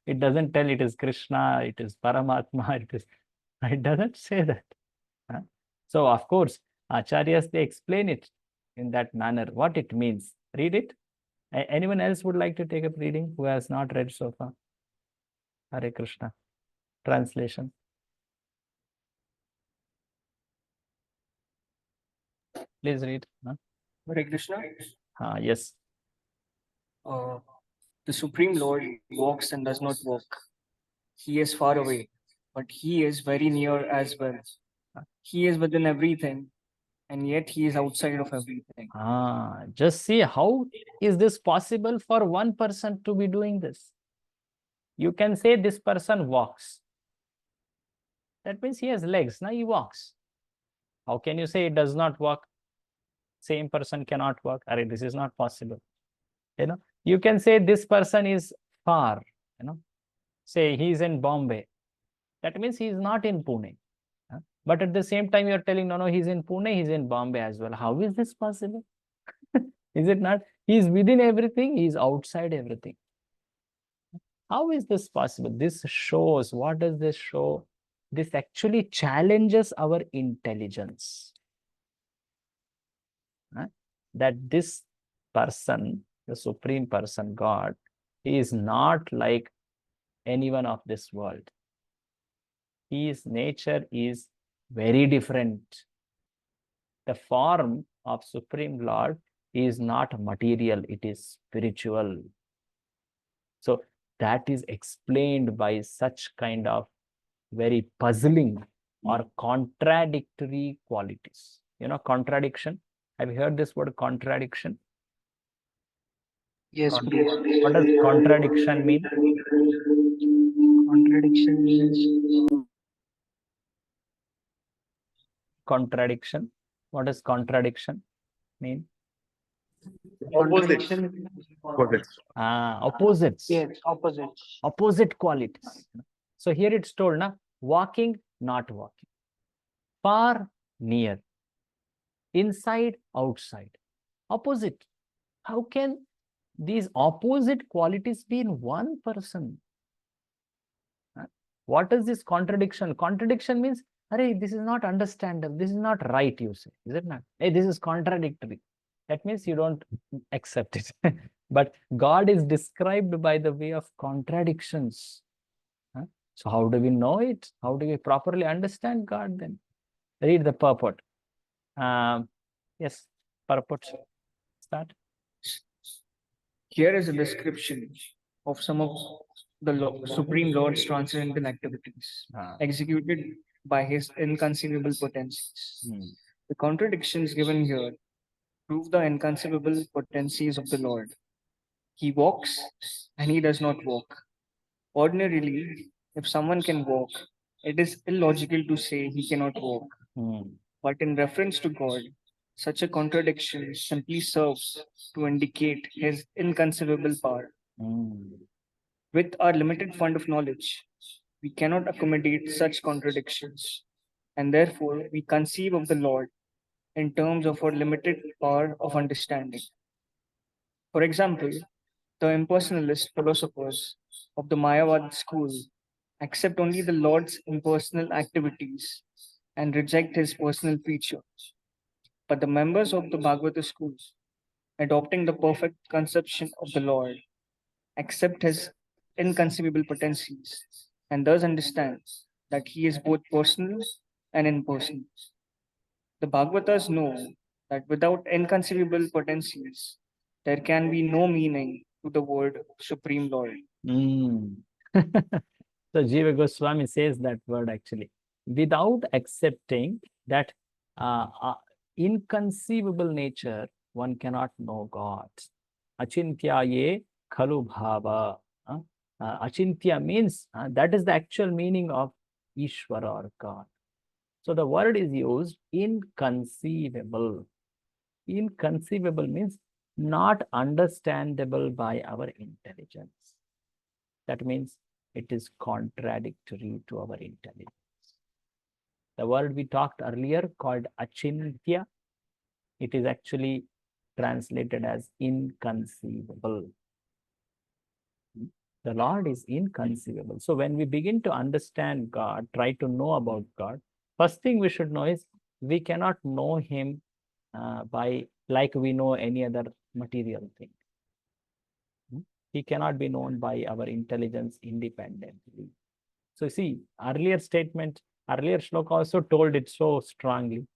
Speaker 1: It doesn't tell it is Krishna, it is Paramatma, it doesn't say that. So, of course, Acharyas, they explain it in that manner, what it means. Read it. Anyone else would like to take up reading who has not read so far? Hare Krishna. Translation. Please read.
Speaker 7: Hare Krishna.
Speaker 1: Yes.
Speaker 7: The Supreme Lord walks and does not walk. He is far away, but he is very near as well. He is within everything, and yet he is outside of everything.
Speaker 1: Just see, how is this possible for one person to be doing this? You can say this person walks. That means he has legs. Now he walks. How can you say it does not walk? Same person cannot walk. This is not possible. You can say this person is far. Say he is in Bombay. That means he is not in Pune. But at the same time, you're telling, no, he's in Pune, he's in Bombay as well. How is this possible? Is it not? He's within everything, he's outside everything. How is this possible? This shows, what does this show? This actually challenges our intelligence. That this person, the Supreme Person, God, is not like anyone of this world. His nature is very different. The form of Supreme Lord is not material, it is spiritual. So that is explained by such kind of very puzzling or contradictory qualities. Contradiction. Have you heard this word contradiction?
Speaker 4: Yes.
Speaker 1: What does contradiction mean?
Speaker 4: Contradiction means.
Speaker 1: Contradiction. What does contradiction mean?
Speaker 5: Opposites.
Speaker 1: Opposites.
Speaker 4: Yes, opposites.
Speaker 1: Opposite qualities. So here it's told, walking, not walking. Far, near. Inside, outside. Opposite. How can these opposite qualities be in one person? What is this contradiction? Contradiction means, this is not understandable. This is not right, you say. Is it not? Hey, this is contradictory. That means you don't accept it. But God is described by the way of contradictions. So how do we know it? How do we properly understand God then? Read the purport. Yes, purport. Start.
Speaker 7: Here is a description of some of the Supreme Lord's transcendental activities executed by his inconceivable potencies. The contradictions given here prove the inconceivable potencies of the Lord. He walks and he does not walk. Ordinarily, if someone can walk, it is illogical to say he cannot walk. But in reference to God, such a contradiction simply serves to indicate his inconceivable power. With our limited fund of knowledge, we cannot accommodate such contradictions, and therefore we conceive of the Lord in terms of our limited power of understanding. For example, the impersonalist philosophers of the Mayavad school accept only the Lord's impersonal activities and reject his personal features. But the members of the Bhagavata school, adopting the perfect conception of the Lord, accept his inconceivable potencies and thus understand that he is both personal and impersonal. The Bhagavatas know that without inconceivable potencies, there can be no meaning to the word Supreme Lord.
Speaker 1: So Jiva Goswami says that word actually. Without accepting that inconceivable nature, one cannot know God. Achintyaye khalu bhava. Achintya means that is the actual meaning of Ishvara or God. So the word is used inconceivable. Inconceivable means not understandable by our intelligence. That means it is contradictory to our intelligence. The word we talked earlier called achintya, it is actually translated as inconceivable. The Lord is inconceivable. So when we begin to understand God, try to know about God, first thing we should know is we cannot know him by like we know any other material thing. He cannot be known by our intelligence independently. So see, earlier shloka also told it so strongly.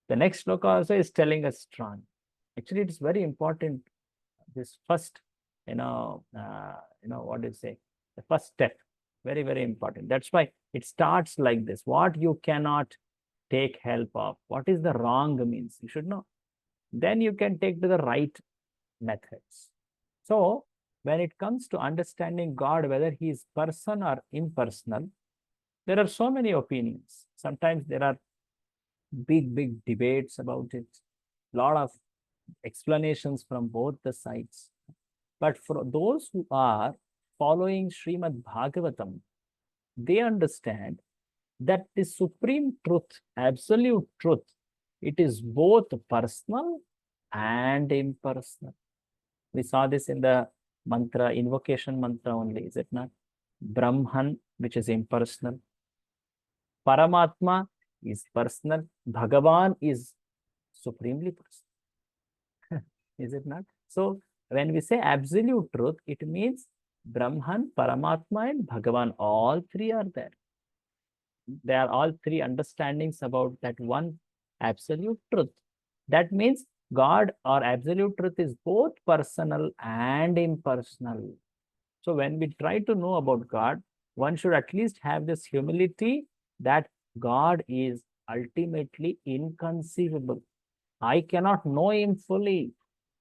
Speaker 1: The next shloka also is telling us strong. Actually, it's very important. This first, what do you say? The first step, very, very important. That's why it starts like this. What you cannot take help of. What is the wrong means? You should know. Then you can take to the right methods. So when it comes to understanding God, whether he is person or impersonal, there are so many opinions. Sometimes there are big debates about it. A lot of explanations from both the sides. But for those who are following Srimad Bhagavatam, they understand that the supreme truth, absolute truth, it is both personal and impersonal. We saw this in the mantra, invocation mantra only, is it not? Brahman, which is impersonal. Paramatma is personal. Bhagavan is supremely personal. Is it not? So when we say absolute truth, it means Brahman, Paramatma, and Bhagavan, all three are there. They are all three understandings about that one absolute truth. That means God or absolute truth is both personal and impersonal. So when we try to know about God, one should at least have this humility that God is ultimately inconceivable. I cannot know him fully.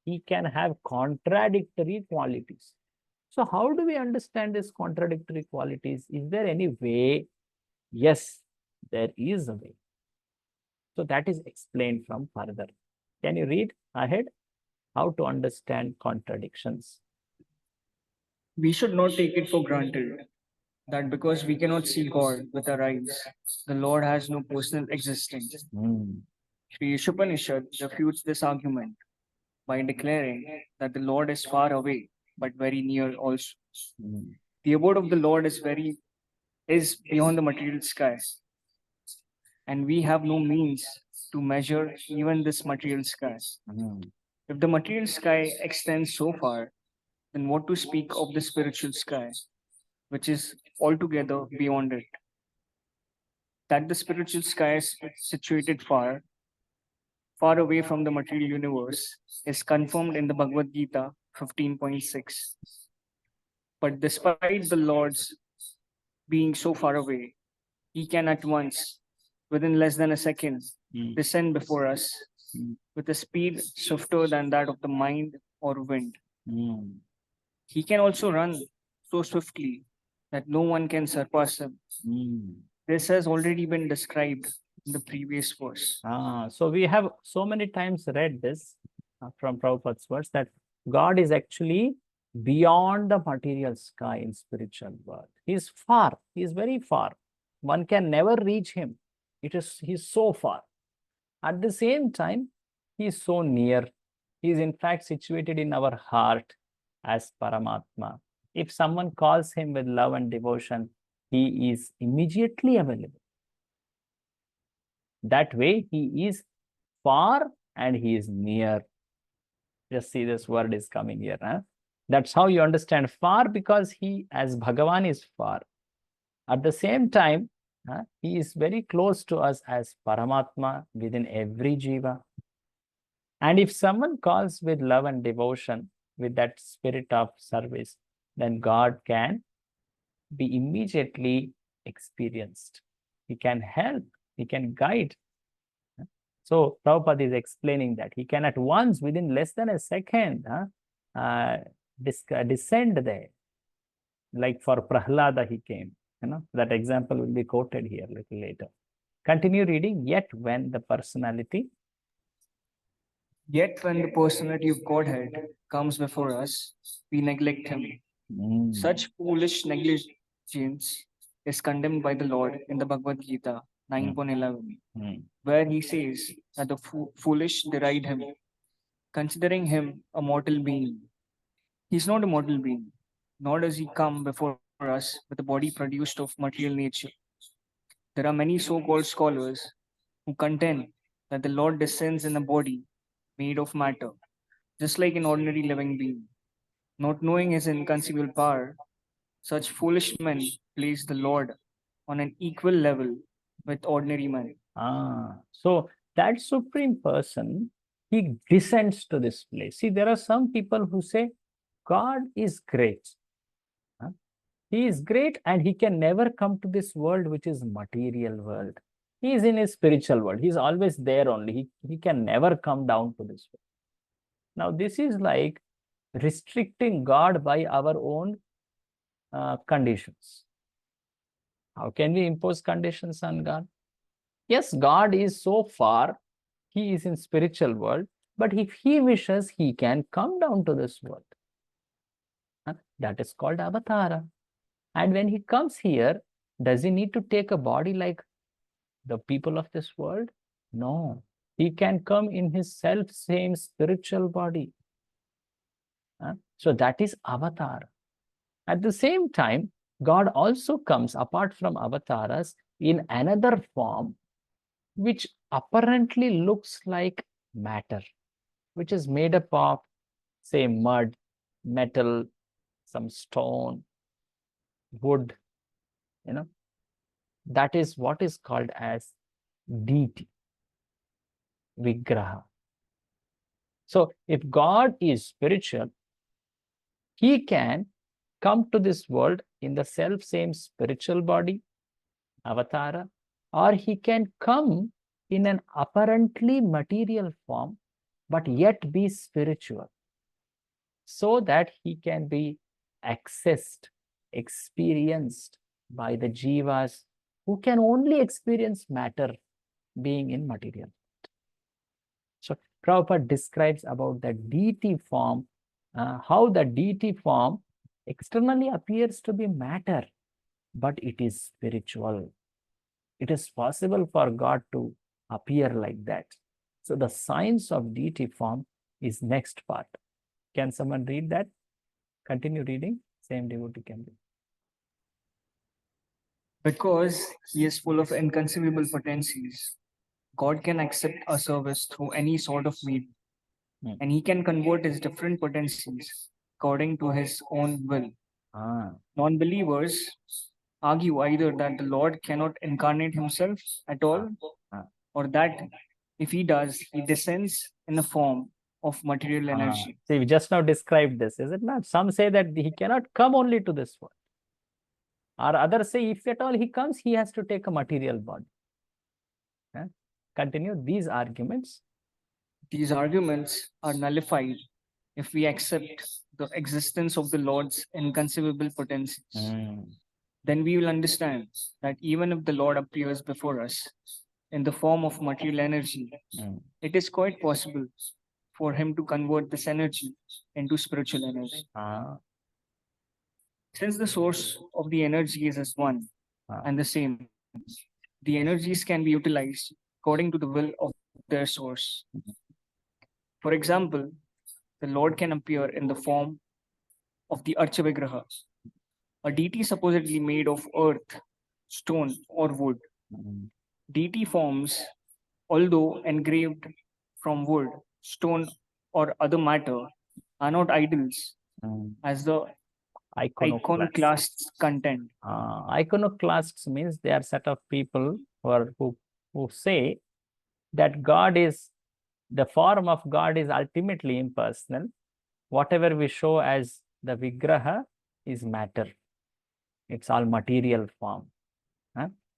Speaker 1: He can have contradictory qualities. So how do we understand these contradictory qualities? Is there any way? Yes, there is a way. So that is explained from further. Can you read ahead? How to understand contradictions?
Speaker 7: We should not take it for granted that because we cannot see God with our eyes, the Lord has no personal existence. Sri Ishopanishad refutes this argument by declaring that the Lord is far away but very near also. The abode of the Lord is beyond the material sky, and we have no means to measure even this material sky. If the material sky extends so far, then what to speak of the spiritual sky, which is altogether beyond it? That the spiritual sky is situated far away from the material universe is confirmed in the Bhagavad Gita 15.6. But despite the Lord's being so far away, he can at once within less than a second,
Speaker 1: Mm.
Speaker 7: descend before us
Speaker 1: Mm.
Speaker 7: with a speed swifter than that of the mind or wind.
Speaker 1: Mm.
Speaker 7: He can also run so swiftly that no one can surpass him.
Speaker 1: Mm.
Speaker 7: This has already been described in the previous verse.
Speaker 1: So we have so many times read this from Prabhupada's words that God is actually beyond the material sky in spiritual world. He is far. He is very far. One can never reach him. He's so far. At the same time, he is so near. He is in fact situated in our heart as Paramatma. If someone calls him with love and devotion, he is immediately available. That way, he is far and he is near. Just see this word is coming here. Huh? That's how you understand far, because he, as Bhagavan, is far. At the same time, he is very close to us as Paramatma within every jiva. And if someone calls with love and devotion, with that spirit of service, then God can be immediately experienced. He can help, he can guide. So Prabhupada is explaining that he can at once, within less than a second, descend there. Like for Prahlada, he came. That example will be quoted here a little later. Continue reading. Yet when the personality
Speaker 7: of Godhead comes before us, we neglect him. Such foolish negligence is condemned by the Lord in the Bhagavad Gita 9.11, where he says that the foolish deride him, considering him a mortal being. He's not a mortal being, nor does he come before us with a body produced of material nature. There are many so-called scholars who contend that the Lord descends in a body made of matter, just like an ordinary living being. Not knowing his inconceivable power, such foolish men place the Lord on an equal level with ordinary men.
Speaker 1: So that supreme person, he descends to this place. See, there are some people who say God is great. He is great and he can never come to this world, which is material world. He is in his spiritual world. He's always there only. He can never come down to this world. Now, this is like restricting God by our own conditions. How can we impose conditions on God? Yes, God is so far. He is in spiritual world. But if he wishes, he can come down to this world. That is called avatara. And when he comes here, does he need to take a body like the people of this world? No. He can come in his self-same spiritual body. So that is avatar. At the same time, God also comes apart from avatars in another form, which apparently looks like matter, which is made up of, say, mud, metal, some stone, wood, that is what is called as deity, vigraha. So if God is spiritual, he can come to this world in the self-same spiritual body, avatara, or he can come in an apparently material form, but yet be spiritual, so that he can be accessed, experienced by the jivas who can only experience matter being in material. So Prabhupada describes about the deity form, how the deity form externally appears to be matter, but it is spiritual. It is possible for God to appear like that. So the science of deity form is next part. Can someone read that? Continue reading. Same devotee can read.
Speaker 7: Because he is full of inconceivable potencies, God can accept a service through any sort of medium, and he can convert his different potencies according to his own will. Non-believers argue either that the Lord cannot incarnate himself at all, or that if he does, he descends in the form of material energy.
Speaker 1: See, we just now described this, is it not? Some say that he cannot come only to this world. Or others say if at all he comes, he has to take a material body. Continue these arguments.
Speaker 7: These arguments are nullified if we accept the existence of the Lord's inconceivable potencies. Then we will understand that even if the Lord appears before us in the form of material energy, it is quite possible for him to convert this energy into spiritual energy. Since the source of the energy is as one and the same, the energies can be utilized according to the will of their source. For example, the Lord can appear in the form of the Archavigraha, a deity supposedly made of earth, stone, or wood. Deity forms, although engraved from wood, stone, or other matter, are not idols, as the iconoclasts contend.
Speaker 1: Iconoclasts means they are set of people who say that God is, the form of God is ultimately impersonal. Whatever we show as the Vigraha is matter. It's all material form.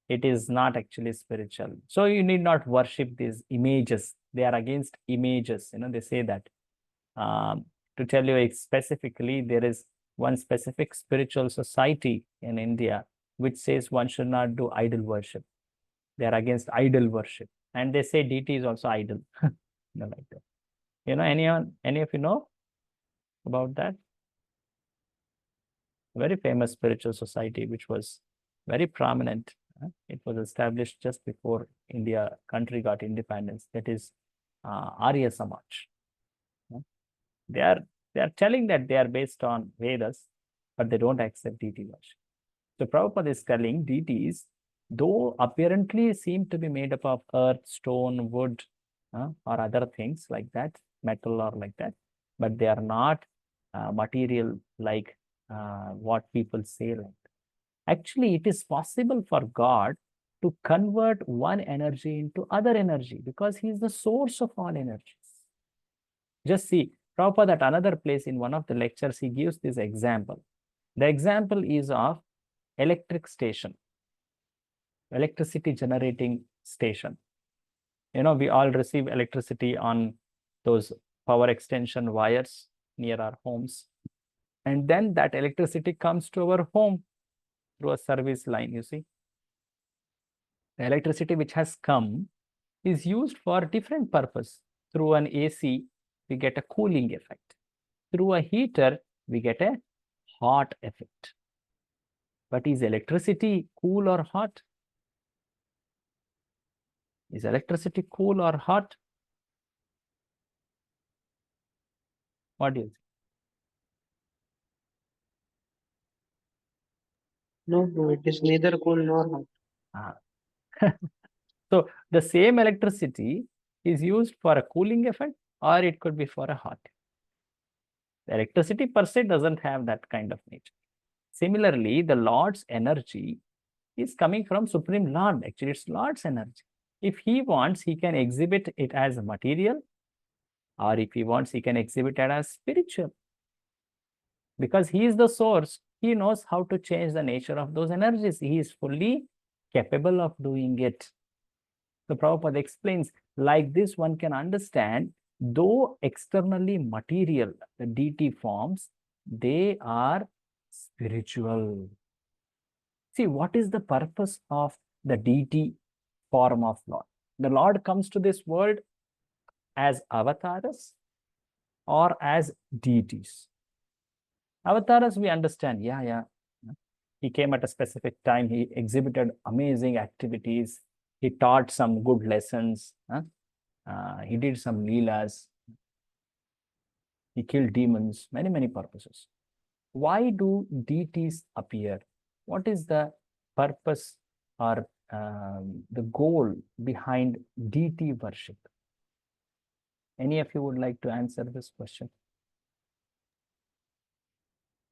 Speaker 1: It is not actually spiritual. So you need not worship these images. They are against images. They say that. To tell you specifically, there is one specific spiritual society in India which says one should not do idol worship. They are against idol worship. And they say deity is also idol. Like that. Any of you know about that? Very famous spiritual society which was very prominent. It was established just before India country got independence. That is Arya Samaj. They are telling that they are based on Vedas, but they don't accept deity worship. So Prabhupada is telling deities, though apparently seem to be made up of earth, stone, wood, or other things like that, metal or like that, but they are not material like what people say like that. Actually, it is possible for God to convert one energy into other energy because he is the source of all energies. Just see, Prabhupada at another place in one of the lectures, he gives this example. The example is of electric station, electricity generating station. We all receive electricity on those power extension wires near our homes. And then that electricity comes to our home through a service line, you see. The electricity which has come is used for different purpose. Through an AC, we get a cooling effect. Through a heater, we get a hot effect. But is electricity cool or hot? Is electricity cool or hot? What do you think?
Speaker 4: No, it is neither cool nor hot.
Speaker 1: So the same electricity is used for a cooling effect, or it could be for a hot. The electricity per se doesn't have that kind of nature. Similarly, the Lord's energy is coming from Supreme Lord. Actually, it's Lord's energy. If he wants, he can exhibit it as material, or if he wants, he can exhibit it as spiritual. Because he is the source, he knows how to change the nature of those energies. He is fully capable of doing it. So Prabhupada explains, like this one can understand, though externally material, the deity forms, they are spiritual. See, what is the purpose of the deity form of Lord? The Lord comes to this world as avatars or as deities. Avatars, we understand, yeah. He came at a specific time, he exhibited amazing activities, he taught some good lessons, he did some leelas, he killed demons, many purposes. Why do deities appear? What is the purpose or the goal behind deity worship? Any of you would like to answer this question?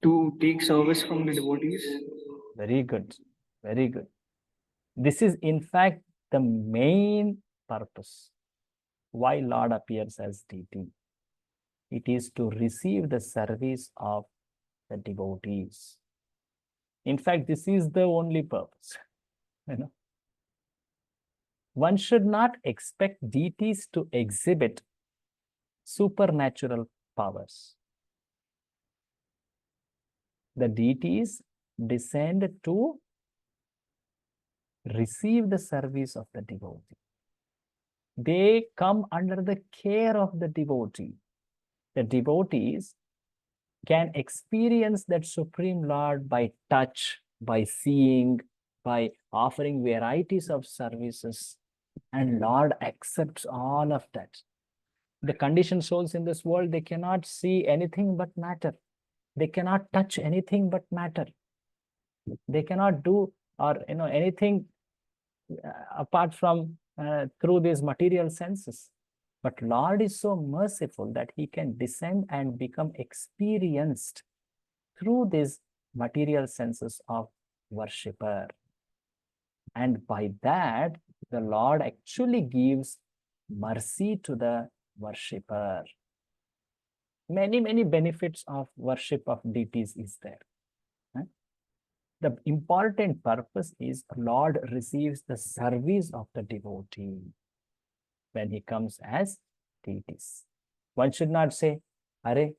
Speaker 7: To take service from the devotees.
Speaker 1: Very good. This is in fact the main purpose why Lord appears as deity. It is to receive the service of the devotees. In fact, this is the only purpose. one should not expect deities to exhibit supernatural powers. The deities descend to receive the service of the devotee. They come under the care of the devotee. The devotees can experience that Supreme Lord by touch, by seeing, by offering varieties of services, and Lord accepts all of that. The conditioned souls in this world, they cannot see anything but matter. They cannot touch anything but matter. They cannot do or anything apart from through these material senses. But Lord is so merciful that he can descend and become experienced through these material senses of worshipper. And by that, the Lord actually gives mercy to the worshipper. Many, many benefits of worship of deities is there. The important purpose is Lord receives the service of the devotee when he comes as deities. One should not say, "Arey,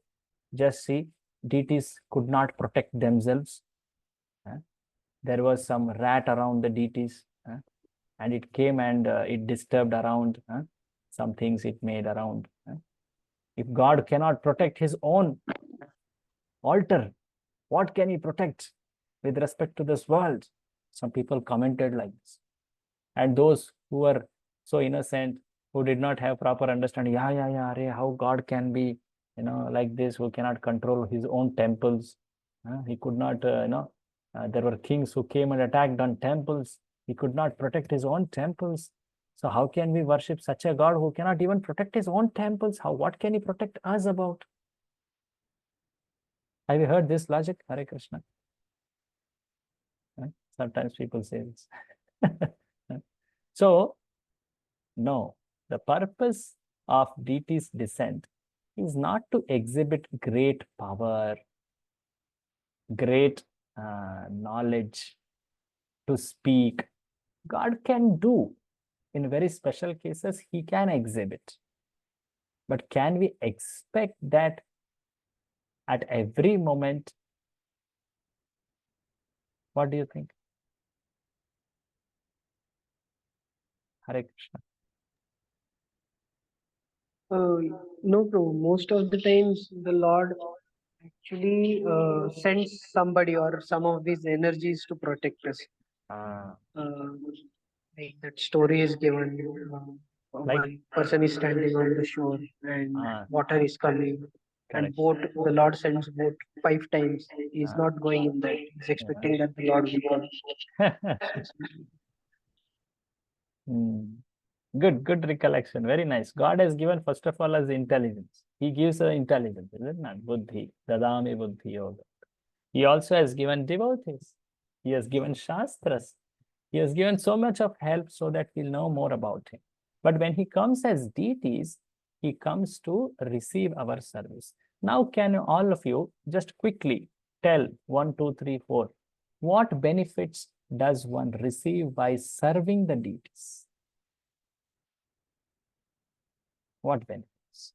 Speaker 1: just see, deities could not protect themselves. There was some rat around the deities, and it came and it disturbed around some things it made around." If God cannot protect his own altar, what can he protect with respect to this world? Some people commented like this. And those who were so innocent, who did not have proper understanding, how God can be, like this, who cannot control his own temples. He could not, there were kings who came and attacked on temples. He could not protect his own temples. So how can we worship such a God who cannot even protect his own temples? What can he protect us about? Have you heard this logic, Hare Krishna? Sometimes people say this. So, no, the purpose of deity's descent is not to exhibit great power, great knowledge, to speak. God can do. In very special cases, he can exhibit. But can we expect that at every moment? What do you think? Hare Krishna.
Speaker 4: No, bro. Most of the times, the Lord actually sends somebody or some of these energies to protect us. Like that story is given.
Speaker 1: Like-
Speaker 4: One person is standing on the shore and water is coming. And
Speaker 1: Correct.
Speaker 4: boat, the Lord sends boat 5 times. He's not going in that. He's expecting that the Lord will come.
Speaker 1: Good recollection. Very nice. God has given, first of all, us intelligence. He gives us intelligence, is it not? Buddhi, dadami buddhi yoga. He also has given devotees. He has given shastras. He has given so much of help so that we'll know more about him. But when he comes as deities, he comes to receive our service. Now, can all of you just quickly tell 1, 2, 3, 4, what benefits does one receive by serving the deities? What benefits?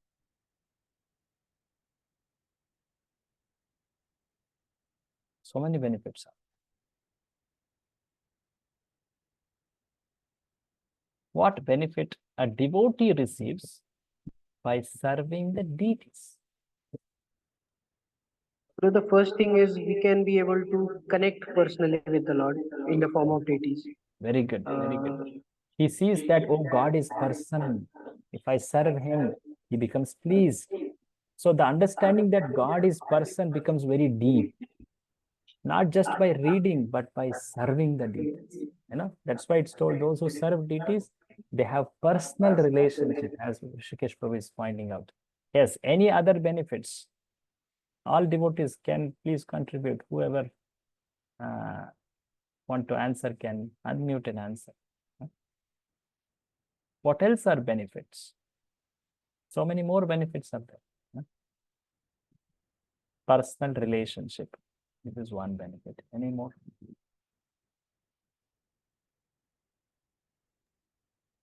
Speaker 1: So many benefits are. What benefit a devotee receives by serving the deities?
Speaker 4: So the first thing is we can be able to connect personally with the Lord in the form of deities.
Speaker 1: Very good, very good. He sees that, oh, God is person. If I serve him, he becomes pleased. So the understanding that God is person becomes very deep. Not just by reading, but by serving the deities. That's why it's told those who serve deities, they have personal relationship, as Rishikesh Prabhu is pointing out. Yes, any other benefits? All devotees can please contribute. Whoever want to answer can unmute and answer. What else are benefits? So many more benefits are there. Personal relationship. This is one benefit. Any more?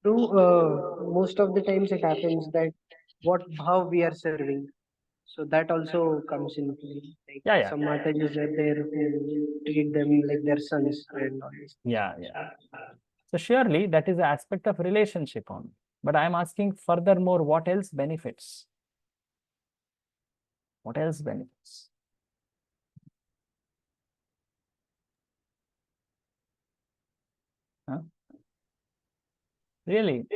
Speaker 4: True, most of the times it happens that what bhav we are serving. So that also comes in play. Like
Speaker 1: Yeah.
Speaker 4: some Matajis are there who treat them like their sons and all this.
Speaker 1: Yeah. So surely that is the aspect of relationship only. But I am asking furthermore, what else benefits? What else benefits? Huh? Really?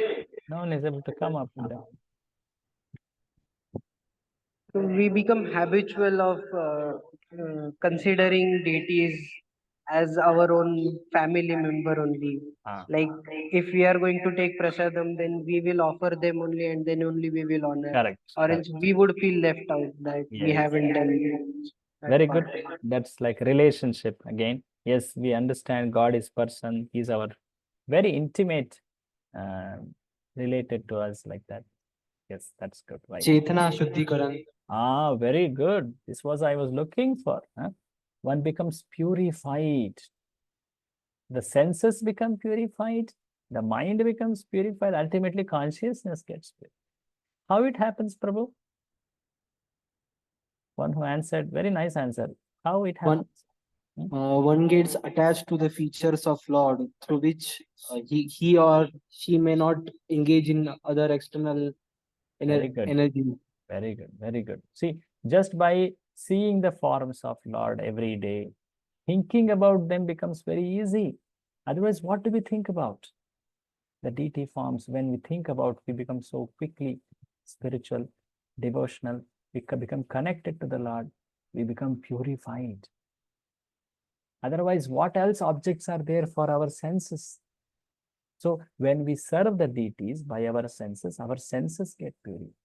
Speaker 1: No one is able to come up with that.
Speaker 4: So we become habitual of considering deities as our own family member only.
Speaker 1: Ah.
Speaker 4: Like if we are going to take prasadam, then we will offer them only and then only we will honor.
Speaker 1: Correct.
Speaker 4: Or else we would feel left out that we
Speaker 1: Yes.
Speaker 4: haven't done that
Speaker 1: Very
Speaker 4: part.
Speaker 1: good. That's like relationship again. Yes, we understand God is person. He's our very intimate, related to us like that. Yes, that's good. Right.
Speaker 3: Chetana Shuddhikaran.
Speaker 1: Ah, very good. This was I was looking for. Huh? One becomes purified. The senses become purified. The mind becomes purified. Ultimately, consciousness gets purified. How it happens, Prabhu? One who answered, very nice answer. How it happens?
Speaker 3: One gets attached to the features of Lord through which he or she may not engage in other external
Speaker 1: Very good.
Speaker 3: energy.
Speaker 1: Very good. Very good. See, just by seeing the forms of Lord every day, thinking about them becomes very easy. Otherwise, what do we think about? The deity forms, when we think about, we become so quickly spiritual, devotional, we become connected to the Lord, we become purified. Otherwise, what else objects are there for our senses? So when we serve the deities by our senses get purified.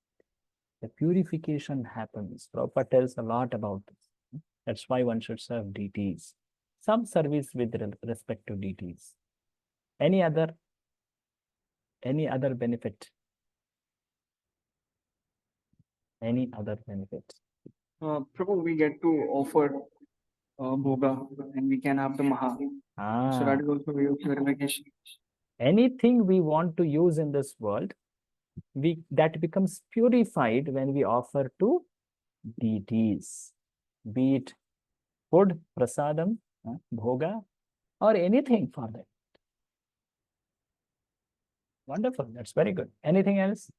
Speaker 1: The purification happens. Prabhupada tells a lot about this. That's why one should serve deities. Some service with respect to deities. Any other benefit? Any other benefit?
Speaker 7: Prabhu, we get to offer bhoga and we can have the maha. So that is also way of purification.
Speaker 1: Anything we want to use in this world, that becomes purified when we offer to deities, be it food, prasadam, bhoga, or anything for that. Wonderful. That's very good. Anything else?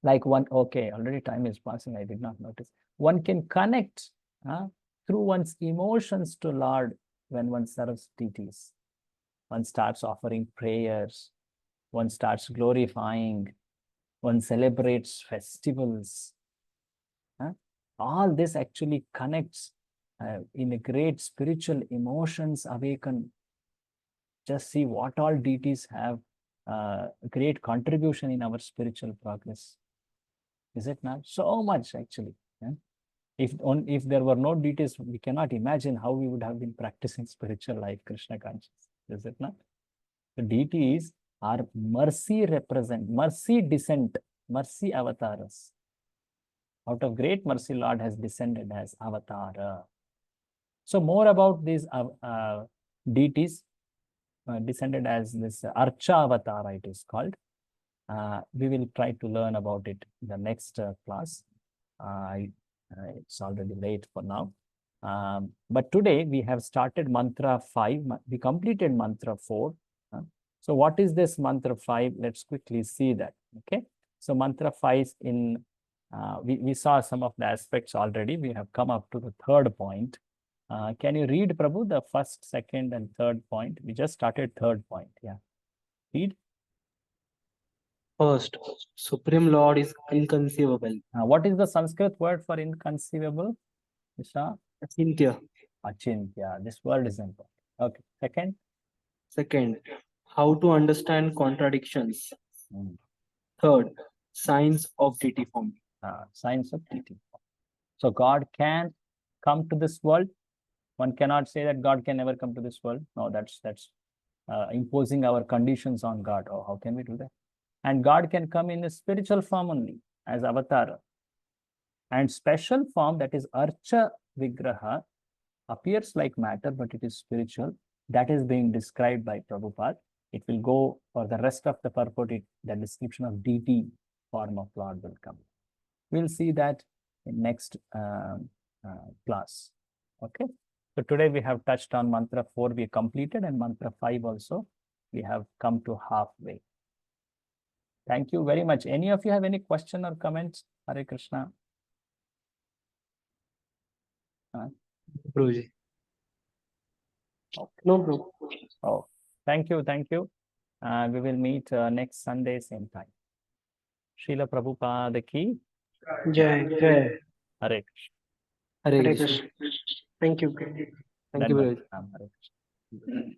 Speaker 1: Like one, okay, already time is passing. I did not notice. One can connect through one's emotions to Lord when one serves deities. One starts offering prayers. One starts glorifying. One celebrates festivals. All this actually connects in a great spiritual emotions awaken. Just see what all deities have great contribution in our spiritual progress. Is it not? So much actually. If there were no deities, we cannot imagine how we would have been practicing spiritual life, Krishna consciousness. Is it not? The deities are mercy descent, mercy avatars. Out of great mercy, Lord has descended as avatara. So more about these deities descended as this Archa avatara, it is called. We will try to learn about it in the next class. It's already late for now. But today we have started mantra 5. We completed mantra 4. So what is this mantra 5? Let's quickly see that. Okay. So mantra 5 is in, we saw some of the aspects already. We have come up to the third point. Can you read, Prabhu, the first, second, and third point? We just started third point. Yeah. Read.
Speaker 3: First, Supreme Lord is inconceivable.
Speaker 1: What is the Sanskrit word for inconceivable? Isha?
Speaker 3: Achintya.
Speaker 1: Achintya. This word is important. Okay. Second.
Speaker 3: Second, how to understand contradictions. Third, signs of deity form.
Speaker 1: Signs of deity form. So God can come to this world. One cannot say that God can never come to this world. No, that's imposing our conditions on God. Oh, how can we do that? And God can come in a spiritual form only, as avatar. And special form, that is Archa Vigraha, appears like matter, but it is spiritual. that is being described by Prabhupada. It will go for the rest of the purport, the description of deity form of Lord will come. We'll see that in next class. Okay. So today we have touched on mantra 4, we completed, and mantra 5 also, we have come to halfway. Thank you very much. Any of you have any question or comments? Hare Krishna.
Speaker 3: Guruji.
Speaker 1: Okay.
Speaker 4: No, bro.
Speaker 1: Oh, thank you. Thank you. We will meet next Sunday, same time. Srila Prabhupada ki
Speaker 4: Jai, Jai.
Speaker 1: Hare Krishna.
Speaker 3: Hare
Speaker 4: Hare
Speaker 3: Krishna.
Speaker 4: Krishna. Thank you.
Speaker 3: Thank you,
Speaker 1: Dandavat
Speaker 3: Guruji.
Speaker 1: Pranam. Hare Krishna.